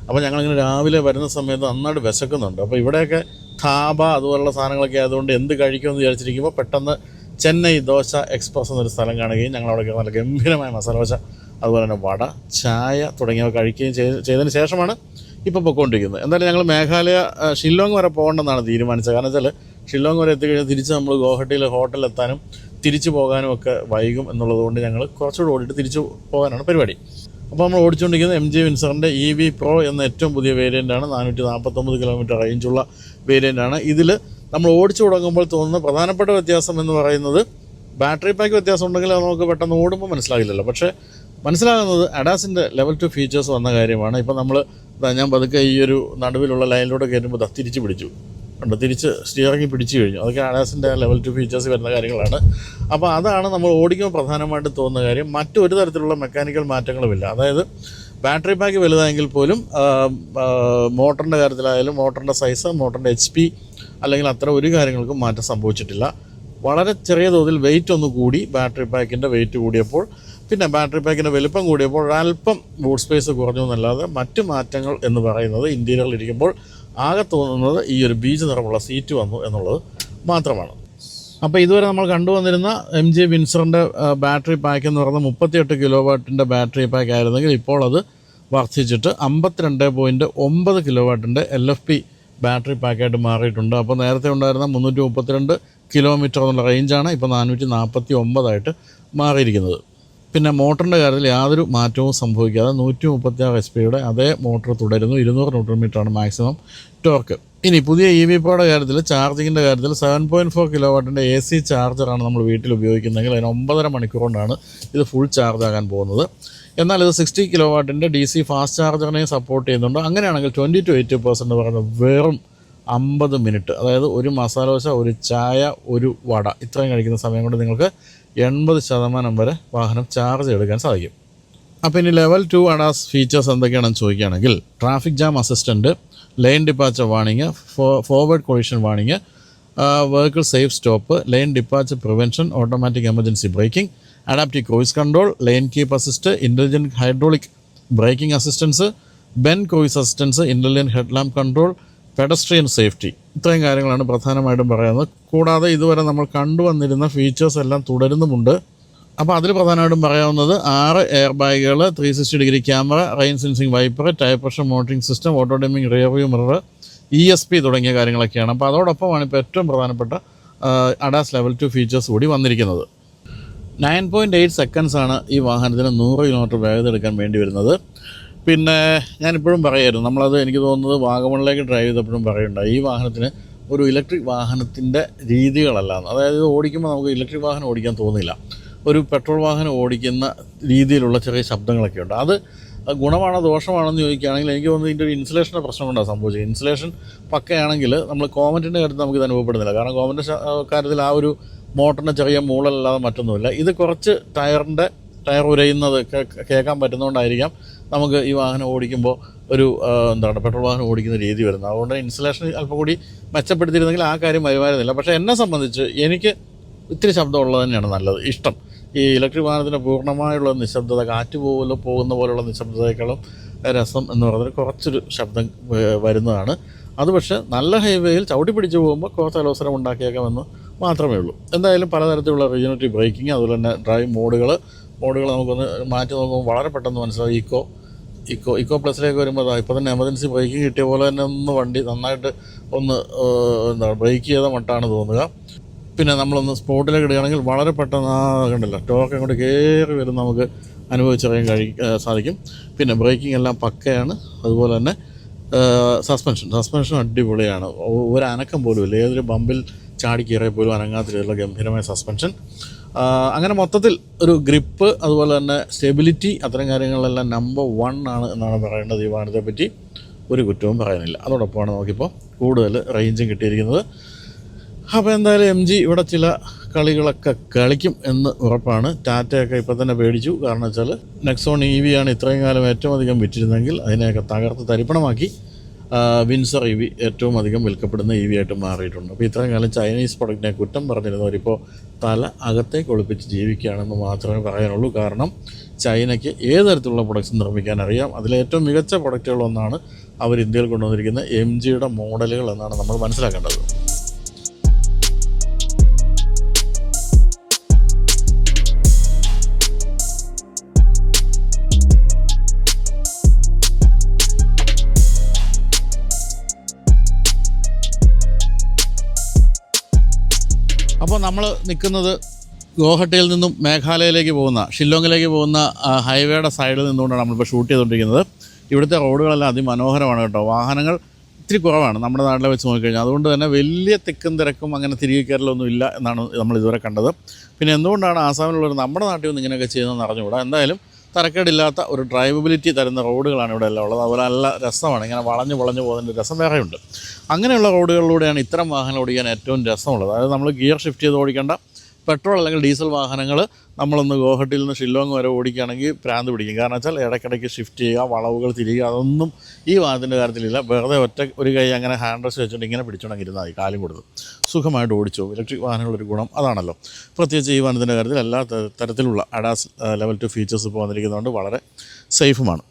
അപ്പോൾ ഞങ്ങളിങ്ങനെ രാവിലെ വരുന്ന സമയത്ത് നന്നായിട്ട് വിശക്കുന്നുണ്ട്. അപ്പോൾ ഇവിടെയൊക്കെ ധാബ അതുപോലുള്ള സാധനങ്ങളൊക്കെ ആയതുകൊണ്ട് എന്ത് കഴിക്കുമെന്ന് വിചാരിച്ചിരിക്കുമ്പോൾ പെട്ടെന്ന് ചെന്നൈ ദോശ എക്സ്പ്രസ് എന്നൊരു സ്ഥലം കാണുകയും ഞങ്ങളവിടെ നല്ല ഗംഭീരമായ മസാല ദോശ, അതുപോലെ തന്നെ വട, ചായ തുടങ്ങിയവ കഴിക്കുകയും ചെയ്തതിന് ശേഷമാണ് ഇപ്പോൾ പൊയ്ക്കൊണ്ടിരിക്കുന്നത്. എന്തായാലും ഞങ്ങൾ മേഘാലയ ഷില്ലോങ് വരെ പോകണമെന്നാണ് തീരുമാനിച്ചത്. കാരണം വെച്ചാൽ ഷില്ലോങ് വരെ എത്തിക്കഴിഞ്ഞാൽ തിരിച്ച് നമ്മൾ ഗോഹട്ടിയിൽ ഹോട്ടലിലെത്താനും തിരിച്ചു പോകാനും ഒക്കെ വൈകും എന്നുള്ളത് കൊണ്ട് ഞങ്ങൾ കുറച്ചുകൂടി ഓടിയിട്ട് തിരിച്ചു പോകാനാണ് പരിപാടി. അപ്പോൾ നമ്മൾ ഓടിച്ചുകൊണ്ടിരിക്കുന്നത് MG വിൻസറിൻ്റെ EV Pro എന്ന ഏറ്റവും പുതിയ വേരിയൻ്റാണ്. 449 കിലോമീറ്റർ റേഞ്ചുള്ള വേരിയൻ്റാണ്. ഇതിൽ നമ്മൾ ഓടിച്ചു തുടങ്ങുമ്പോൾ തോന്നുന്ന പ്രധാനപ്പെട്ട വ്യത്യാസം എന്ന് പറയുന്നത് ബാറ്ററി പാക്ക് വ്യത്യാസം ഉണ്ടെങ്കിൽ അത് നമുക്ക് പെട്ടെന്ന് ഓടുമ്പോൾ മനസ്സിലാകില്ലല്ലോ. പക്ഷേ മനസ്സിലാകുന്നത് അഡാസിൻ്റെ ലെവൽ 2 ഫീച്ചേഴ്സ് വന്ന കാര്യമാണ്. ഇപ്പോൾ ഞാൻ പതുക്കെ ഈ ഒരു നടുവിലുള്ള ലൈനിലൂടെ കയറുമ്പോൾ തിരിച്ച് പിടിച്ചു ഉണ്ട്, തിരിച്ച് സ്റ്റിയറിംഗ് പിടിച്ചു കഴിഞ്ഞു. അതൊക്കെ അഡാസിൻ്റെ ലെവൽ 2 ഫീച്ചേഴ്സ് വരുന്ന കാര്യങ്ങളാണ്. അപ്പോൾ അതാണ് നമ്മൾ ഓടിക്കുമ്പോൾ പ്രധാനമായിട്ട് തോന്നുന്ന കാര്യം. മറ്റൊരു തരത്തിലുള്ള മെക്കാനിക്കൽ മാറ്റങ്ങളുമില്ല. അതായത് ബാറ്ററി പാക്ക് വലുതായെങ്കിൽ പോലും മോട്ടറിൻ്റെ കാര്യത്തിലായാലും മോട്ടറിൻ്റെ സൈസ്, മോട്ടറിൻ്റെ HP അല്ലെങ്കിൽ അത്ര ഒരു കാര്യങ്ങൾക്കും മാറ്റം സംഭവിച്ചിട്ടില്ല. വളരെ ചെറിയ തോതിൽ വെയിറ്റ് ഒന്ന് കൂടി, ബാറ്ററി പാക്കിൻ്റെ വെയിറ്റ് കൂടിയപ്പോൾ, പിന്നെ ബാറ്ററി പാക്കിൻ്റെ വലുപ്പം കൂടിയപ്പോൾ ഒരല്പം ബൂട്ട് സ്പേസ് കുറഞ്ഞു എന്നല്ലാതെ മറ്റ് മാറ്റങ്ങൾ എന്ന് പറയുന്നത് ഇൻറ്റീരിയറിൽ ഇരിക്കുമ്പോൾ ആകെ തോന്നുന്നത് ഈ ഒരു ബീച്ച് നിറമുള്ള സീറ്റ് വന്നു എന്നുള്ളത് മാത്രമാണ്. അപ്പോൾ ഇതുവരെ നമ്മൾ കണ്ടുവന്നിരുന്ന MG വിൻസറിൻ്റെ ബാറ്ററി പാക്ക് എന്ന് പറയുന്നത് 38 കിലോ വാട്ടിൻ്റെ ബാറ്ററി പാക്ക് ആയിരുന്നെങ്കിൽ ഇപ്പോൾ അത് വർദ്ധിച്ചിട്ട് 52.9 കിലോ വാട്ടിൻ്റെ LFP ബാറ്ററി പാക്കായിട്ട് മാറിയിട്ടുണ്ട്. അപ്പോൾ നേരത്തെ ഉണ്ടായിരുന്ന 332 കിലോമീറ്റർ എന്നുള്ള റേഞ്ചാണ് ഇപ്പോൾ 449 മാറിയിരിക്കുന്നത്. പിന്നെ മോട്ടറിൻ്റെ കാര്യത്തിൽ യാതൊരു മാറ്റവും സംഭവിക്കാതെ 136 HP അതേ മോട്ടർ തുടരുന്നു. 200 ന്യൂട്ടൺ മീറ്ററാണ് മാക്സിമം ടോർക്ക്. ഇനി പുതിയ EV Proയുടെ കാര്യത്തിൽ ചാർജിങ്ങിൻ്റെ കാര്യത്തിൽ 7.4 കിലോ വാട്ടിൻ്റെ AC ചാർജറാണ് നമ്മൾ വീട്ടിൽ ഉപയോഗിക്കുന്നതെങ്കിൽ അതിന് 9.5 മണിക്കൂർ കൊണ്ടാണ് ഇത് ഫുൾ ചാർജ് ആകാൻ പോകുന്നത്. എന്നാൽ ഇത് 60 കിലോ വാട്ടിൻ്റെ DC ഫാസ്റ്റ് ചാർജറിനെയും സപ്പോർട്ട് ചെയ്യുന്നുണ്ട്. അങ്ങനെയാണെങ്കിൽ 20 to 80% എന്ന് പറയുന്നത് വെറും 50 മിനിറ്റ്, അതായത് ഒരു മസാല ദോശ, ഒരു ചായ, ഒരു വട ഇത്രയും കഴിക്കുന്ന സമയം കൊണ്ട് നിങ്ങൾക്ക് 80% വരെ വാഹനം ചാർജ് എടുക്കാൻ സാധിക്കും. അപ്പോൾ ഇനി ലെവൽ 2 ADAS ഫീച്ചേഴ്സ് എന്തൊക്കെയാണെന്ന് ചോദിക്കുകയാണെങ്കിൽ traffic jam assistant, lane departure warning, forward collision warning, vehicle safe stop, lane departure prevention, automatic emergency braking, adaptive cruise control, lane keep assist, intelligent hydraulic braking assistance, ബെൻ cruise assistance, intelligent headlamp control, pedestrian safety, ഇത്രയും കാര്യങ്ങളാണ് പ്രധാനമായിട്ടും പറയുന്നത്. കൂടാതെ ഇതുവരെ നമ്മൾ കണ്ടുവന്നിരുന്ന features എല്ലാം തുടരുന്നുമുണ്ട്. അപ്പോൾ അതിൽ പ്രധാനമായിട്ടും പറയാവുന്നത് 6 എയർ ബാഗുകൾ, 360 degree camera, rain sensing wiper, tyre pressure monitoring system, auto dimming rear view mirror, ESP തുടങ്ങിയ കാര്യങ്ങളൊക്കെയാണ്. അപ്പോൾ അതോടൊപ്പമാണ് ഇപ്പോൾ ഏറ്റവും പ്രധാനപ്പെട്ട ADAS ലെവൽ 2 ഫീച്ചേഴ്സ് കൂടി വന്നിരിക്കുന്നത്. 9.8 സെക്കൻഡ്സാണ് ഈ വാഹനത്തിന് 100 കിലോമീറ്റർ വേഗത എടുക്കാൻ വേണ്ടി വരുന്നത്. പിന്നെ ഞാനിപ്പോഴും പറയായിരുന്നു, നമ്മളത് എനിക്ക് തോന്നുന്നത് വാഗമണിലേക്ക് ഡ്രൈവ് ചെയ്തപ്പോഴും പറയുന്നുണ്ട്, ഈ വാഹനത്തിന് ഒരു ഇലക്ട്രിക് വാഹനത്തിൻ്റെ രീതികളല്ലാന്ന്. അതായത് ഓടിക്കുമ്പോൾ നമുക്ക് ഇലക്ട്രിക് വാഹനം ഓടിക്കാൻ തോന്നില്ല, ഒരു പെട്രോൾ വാഹനം ഓടിക്കുന്ന രീതിയിലുള്ള ചെറിയ ശബ്ദങ്ങളൊക്കെ ഉണ്ട്. അത് ഗുണമാണോ ദോഷമാണെന്ന് ചോദിക്കുകയാണെങ്കിൽ എനിക്ക് തോന്നുന്നത് ഇതിൻ്റെ ഒരു ഇൻസുലേഷൻ്റെ പ്രശ്നം കൊണ്ടാണ് സംഭവിച്ചത്. ഇൻസുലേഷൻ പക്കയാണെങ്കിൽ നമ്മൾ കോമറ്റിൻ്റെ കാര്യത്തിൽ നമുക്കിത് അനുഭവപ്പെടുന്നില്ല. കാരണം കോമറ്റിൻ്റെ കാര്യത്തിൽ ആ ഒരു മോട്ടറിൻ്റെ ചെറിയ മൂളലല്ലാതെ മറ്റൊന്നുമില്ല. ഇത് കുറച്ച് ടയർ ഉരയുന്നത് കേൾക്കാൻ പറ്റുന്നതുകൊണ്ടായിരിക്കാം നമുക്ക് ഈ വാഹനം ഓടിക്കുമ്പോൾ ഒരു പെട്രോൾ വാഹനം ഓടിക്കുന്ന രീതി വരുന്നത്. അതുകൊണ്ട് ഇൻസുലേഷൻ അല്പം കൂടി മെച്ചപ്പെടുത്തിയിരുന്നെങ്കിൽ ആ കാര്യം വരുമായിരുന്നില്ല. പക്ഷേ എന്നെ സംബന്ധിച്ച് എനിക്ക് ഇത്തിരി ശബ്ദമുള്ളത് തന്നെയാണ് നല്ലത്, ഇഷ്ടം. ഈ ഇലക്ട്രിക് വാഹനത്തിൻ്റെ പൂർണ്ണമായുള്ള നിശബ്ദത, കാറ്റ് പോകുന്ന പോലുള്ള നിശബ്ദതയേക്കാളും രസം എന്ന് പറയുന്നത് കുറച്ചൊരു ശബ്ദം വരുന്നതാണ്. അത് പക്ഷേ നല്ല ഹൈവേയിൽ ചവിട്ടി പിടിച്ച് പോകുമ്പോൾ കുറച്ച് അലോസരം ഉണ്ടാക്കിയേക്കാമെന്ന് മാത്രമേ ഉള്ളൂ. എന്തായാലും പലതരത്തിലുള്ള റീജനറേറ്റീവ് ബ്രേക്കിംഗ്, അതുപോലെ തന്നെ ഡ്രൈവ് മോഡുകൾ, മോഡുകൾ നമുക്കൊന്ന് മാറ്റി നോക്കുമ്പോൾ വളരെ പെട്ടെന്ന് മനസ്സിലാവും. ഇക്കോ പ്ലസിലേക്ക് വരുമ്പോൾ ഇപ്പോൾ തന്നെ എമർജൻസി ബ്രേക്കിംഗ് കിട്ടിയ പോലെ തന്നെ ഒന്ന് വണ്ടി നന്നായിട്ട് ഒന്ന് ബ്രേക്ക് ചെയ്ത മട്ടാണ് തോന്നുക. പിന്നെ നമ്മളൊന്ന് സ്പോട്ടിലേക്ക് ഇടുകയാണെങ്കിൽ വളരെ പെട്ടെന്ന് കണ്ടില്ല ടോർക്ക് അങ്ങോട്ട് കയറി വരും, നമുക്ക് അനുഭവിച്ചറിയാൻ സാധിക്കും. പിന്നെ ബ്രേക്കിംഗ് എല്ലാം പക്കയാണ്. അതുപോലെ തന്നെ സസ്പെൻഷൻ അടിപൊളിയാണ്. ഒരു അനക്കം പോലും ഇല്ല. ഏതൊരു ബമ്പിൽ ചാടി കയറിയ പോലും അനങ്ങാത്ത രീതിയിലുള്ള ഗംഭീരമായ സസ്പെൻഷൻ. അങ്ങനെ മൊത്തത്തിൽ ഒരു ഗ്രിപ്പ്, അതുപോലെ തന്നെ സ്റ്റെബിലിറ്റി, അത്തരം കാര്യങ്ങളെല്ലാം നമ്പർ 1 ആണ് എന്നാണ് പറയേണ്ടത്. ഈ വാഹനത്തെ പറ്റി ഒരു കുറ്റവും പറയുന്നില്ല. അതോടൊപ്പമാണ് നമുക്കിപ്പോൾ കൂടുതൽ റേഞ്ചും കിട്ടിയിരിക്കുന്നത്. അപ്പോൾ എന്തായാലും MG ഇവിടെ ചില കളികളൊക്കെ കളിക്കും എന്ന് ഉറപ്പാണ്. ടാറ്റയൊക്കെ ഇപ്പോൾ തന്നെ പേടിച്ചു. കാരണം വെച്ചാൽ നെക്സോൺ EV ആണ് ഇത്രയും കാലം ഏറ്റവും അധികം വിറ്റിരുന്നെങ്കിൽ അതിനെയൊക്കെ തകർത്ത് തരിപ്പണമാക്കി വിൻസർ EV ഏറ്റവും അധികം വിൽക്കപ്പെടുന്ന EV ആയിട്ട് മാറിയിട്ടുണ്ട്. അപ്പോൾ ഇത്രയും കാലം ചൈനീസ് പ്രൊഡക്റ്റിനെ കുറ്റം പറഞ്ഞിരുന്നവരിപ്പോൾ തല അകത്തേക്ക് ഒളിപ്പിച്ച് ജീവിക്കുകയാണെന്ന് മാത്രമേ പറയാനുള്ളൂ. കാരണം ചൈനയ്ക്ക് ഏത് തരത്തിലുള്ള പ്രൊഡക്ട്സ് നിർമ്മിക്കാൻ അറിയാം. അതിലേറ്റവും മികച്ച പ്രൊഡക്റ്റുകളൊന്നാണ് അവർ ഇന്ത്യയിൽ കൊണ്ടുവന്നിരിക്കുന്ന MGയുടെ മോഡലുകൾ എന്നാണ് നമ്മൾ മനസ്സിലാക്കേണ്ടത്. അപ്പോൾ നമ്മൾ നിൽക്കുന്നത് ഗോഹട്ടിയിൽ നിന്നും മേഘാലയയിലേക്ക് പോകുന്ന, ഷില്ലോങ്ങിലേക്ക് പോകുന്ന ഹൈവേയുടെ സൈഡിൽ നിന്നുകൊണ്ടാണ് നമ്മളിപ്പോൾ ഷൂട്ട് ചെയ്തുകൊണ്ടിരിക്കുന്നത്. ഇവിടുത്തെ റോഡുകളെല്ലാം അതിമനോഹരമാണ് കേട്ടോ. വാഹനങ്ങൾ ഇത്തിരി കുറവാണ് നമ്മുടെ നാട്ടിലെ വെച്ച് നോക്കിക്കഴിഞ്ഞാൽ. അതുകൊണ്ട് തന്നെ വലിയ തിക്കും തിരക്കും അങ്ങനെ തിരികെ കയറലൊന്നും ഇല്ല എന്നാണ് നമ്മൾ ഇതുവരെ കണ്ടത്. പിന്നെ എന്തുകൊണ്ടാണ് ആസാമിലുള്ളവർ നമ്മുടെ നാട്ടിൽ നിന്ന് ഇങ്ങനെയൊക്കെ ചെയ്യുന്നതെന്ന് അറിഞ്ഞുകൂടാ. എന്തായാലും തരക്കേടില്ലാത്ത ഒരു ഡ്രൈവബിലിറ്റി തരുന്ന റോഡുകളാണ് ഇവിടെ എല്ലാം ഉള്ളത്. അതുപോലെ നല്ല രസമാണ്, ഇങ്ങനെ വളഞ്ഞു പോകുന്നതിൻ്റെ രസം വേറെയുണ്ട്. അങ്ങനെയുള്ള റോഡുകളിലൂടെയാണ് ഇത്തരം വാഹനം ഓടിക്കാൻ ഏറ്റവും രസമുള്ളത്. അതായത് നമ്മൾ ഗിയർ ഷിഫ്റ്റ് ചെയ്ത് ഓടിക്കേണ്ട പെട്രോൾ അല്ലെങ്കിൽ ഡീസൽ വാഹനങ്ങൾ നമ്മളൊന്ന് ഗോഹട്ടിയിൽ നിന്ന് ഷില്ലോങ് വരെ ഓടിക്കുകയാണെങ്കിൽ ഭ്രാന്ത് പിടിക്കും. കാരണം വെച്ചാൽ ഇടയ്ക്കിടയ്ക്ക് ഷിഫ്റ്റ് ചെയ്യുക, വളവുകൾ തിരിയുക, അതൊന്നും ഈ വാഹനത്തിൻ്റെ കാര്യത്തിലില്ല. വെറുതെ ഒരു കൈ അങ്ങനെ ഹാൻഡ് റെസ്റ്റ് വെച്ചുകൊണ്ട് ഇങ്ങനെ പിടിച്ചുകൊണ്ടെങ്കിൽ ഇരുന്നാൽ മതി, കാലും കൊടുത്ത് സുഖമായിട്ട് ഓടിച്ചു. ഇലക്ട്രിക് വാഹനങ്ങളൊരു ഗുണം അതാണല്ലോ. പ്രത്യേകിച്ച് ഈ വാഹനത്തിൻ്റെ കാര്യത്തിൽ എല്ലാ തരത്തിലുള്ള ADAS ലെവൽ 2 ഫീച്ചേഴ്സ് ഇപ്പോൾ വന്നിരിക്കുന്നതുകൊണ്ട് വളരെ സേഫുമാണ്.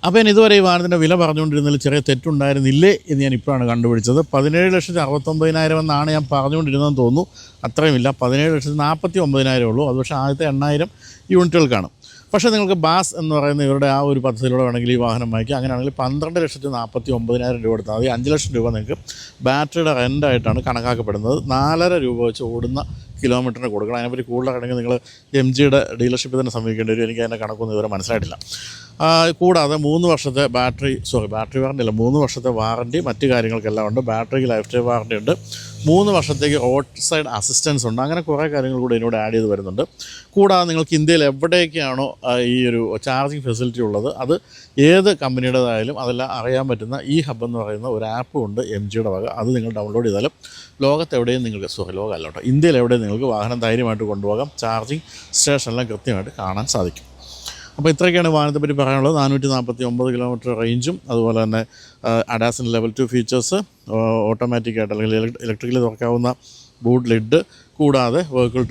അപ്പോൾ ഞാൻ ഇതുവരെ ഈ വാഹനത്തിൻ്റെ വില പറഞ്ഞുകൊണ്ടിരുന്നതിൽ ചെറിയ തെറ്റുണ്ടായിരുന്നില്ലേ എന്ന് ഞാൻ ഇപ്പോഴാണ് കണ്ടുപിടിച്ചത്. 17,69,000 എന്നാണ് ഞാൻ പറഞ്ഞുകൊണ്ടിരുന്നതെന്ന് തോന്നുന്നു. അത്രയുമില്ല, 17,49,000 ഉള്ളൂ. അത് പക്ഷേ ആദ്യത്തെ 8,000 യൂണിറ്റുകൾക്കാണ്. പക്ഷേ നിങ്ങൾക്ക് ബാസ് എന്ന് പറയുന്ന ഇവരുടെ ആ ഒരു പദ്ധതിയിലൂടെ വേണമെങ്കിൽ ഈ വാഹനം വാങ്ങിക്കുക. അങ്ങനെയാണെങ്കിൽ 12,49,000 രൂപ കൊടുത്താൽ മതി. 5 ലക്ഷം രൂപ നിങ്ങൾക്ക് ബാറ്ററിയുടെ റെൻ്റായിട്ടാണ് കണക്കാക്കപ്പെടുന്നത്. 4.5 രൂപ വെച്ച് ഓടുന്ന കിലോമീറ്ററിന് കൊടുക്കണം. അതിനെപ്പറ്റി കൂടുതലാണെങ്കിൽ നിങ്ങൾ MGയുടെ ഡീലർഷിപ്പിൽ തന്നെ സമീപിക്കേണ്ടി വരും. എനിക്ക് അതിൻ്റെ കണക്കൊന്നും ഇതുവരെ മനസ്സിലായിട്ടില്ല. കൂടാതെ 3 വർഷത്തെ ബാറ്ററി വാറണ്ടി അല്ല, 3 വർഷത്തെ വാറണ്ടി മറ്റ് കാര്യങ്ങൾക്കെല്ലാം ഉണ്ട്. ബാറ്ററിക്ക് ലൈഫ് ടൈം വാറണ്ടി ഉണ്ട്. 3 വർഷത്തേക്ക് റോഡ് സൈഡ് അസിസ്റ്റൻസ് ഉണ്ട്. അങ്ങനെ കുറേ കാര്യങ്ങൾ കൂടെ ഇതിനോട് ആഡ് ചെയ്ത് വരുന്നുണ്ട്. കൂടാതെ നിങ്ങൾക്ക് ഇന്ത്യയിൽ എവിടെയൊക്കെയാണോ ഈ ഒരു ചാർജിങ് ഫെസിലിറ്റി ഉള്ളത്, അത് ഏത് കമ്പനിയുടേതായാലും അതെല്ലാം അറിയാൻ പറ്റുന്ന ഈ ഹബ് എന്ന് പറയുന്ന ഒരു ആപ്പും ഉണ്ട് MGയുടെ വക. അത് നിങ്ങൾ ഡൗൺലോഡ് ചെയ്താലും ലോകത്തെവിടെയും നിങ്ങൾക്ക് ലോകമല്ല കേട്ടോ, ഇന്ത്യയിൽ എവിടെയും നിങ്ങൾക്ക് വാഹനം ധൈര്യമായിട്ട് കൊണ്ടുപോകാം. ചാർജിങ് സ്റ്റേഷനെല്ലാം കൃത്യമായിട്ട് കാണാൻ സാധിക്കും. അപ്പോൾ ഇത്രയൊക്കെയാണ് വാഹനത്തെ പറ്റി പറയാനുള്ളത്. 449 കിലോമീറ്റർ റേഞ്ചും, അതുപോലെ തന്നെ ADASിൻ്റെ ലെവൽ 2 ഫീച്ചേഴ്സ്, ഓട്ടോമാറ്റിക്കായിട്ട് അല്ലെങ്കിൽ ഇലക്ട്രിക്കലി തുറക്കാവുന്ന ബൂട്ട് ലിഡ്, കൂടാതെ വെഹിക്കിൾ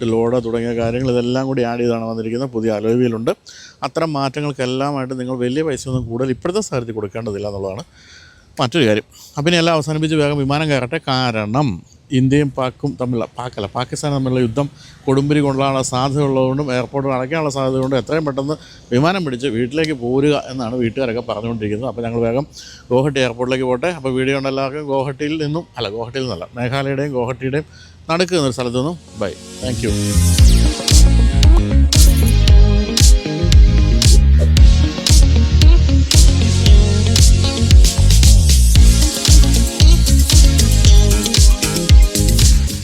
ടു ലോഡ് തുടങ്ങിയ കാര്യങ്ങൾ ഇതെല്ലാം കൂടി ആഡ് ചെയ്താണ് വന്നിരിക്കുന്നത്. പുതിയ അലോയ് വീലുണ്ട്. അത്തരം മാറ്റങ്ങൾക്കെല്ലാമായിട്ട് നിങ്ങൾ വലിയ പൈസയൊന്നും കൂടുതൽ ഇപ്പോഴത്തെ സാഹചര്യത്തിൽ കൊടുക്കേണ്ടതില്ല എന്നുള്ളതാണ് മറ്റൊരു കാര്യം. അപ്പം ഇനി എല്ലാം അവസാനിപ്പിച്ച് വേഗം വിമാനം കയറട്ടെ. കാരണം ഇന്ത്യയും പാകിസ്ഥാനും തമ്മിലുള്ള യുദ്ധം കൊടുമ്പിരി കൊള്ളാനുള്ള സാധ്യത ഉള്ളതുകൊണ്ടും എയർപോർട്ടുകൾ അടയ്ക്കാനുള്ള സാധ്യത കൊണ്ടും എത്രയും പെട്ടെന്ന് വിമാനം പിടിച്ച് വീട്ടിലേക്ക് പോരുക എന്നാണ് വീട്ടുകാരൊക്കെ പറഞ്ഞുകൊണ്ടിരിക്കുന്നത്. അപ്പോൾ ഞങ്ങൾ വേഗം ഗോഹട്ടി എയർപോർട്ടിലേക്ക് പോട്ടെ. അപ്പോൾ വീഡിയോ കൊണ്ട് എല്ലാവർക്കും ഗോഹട്ടിയിൽ നിന്നല്ല മേഘാലയയുടെയും ഗോഹട്ടിയുടെയും നടുക്ക് നിന്നൊരു സ്ഥലത്തു നിന്നും ബൈ. Thank you.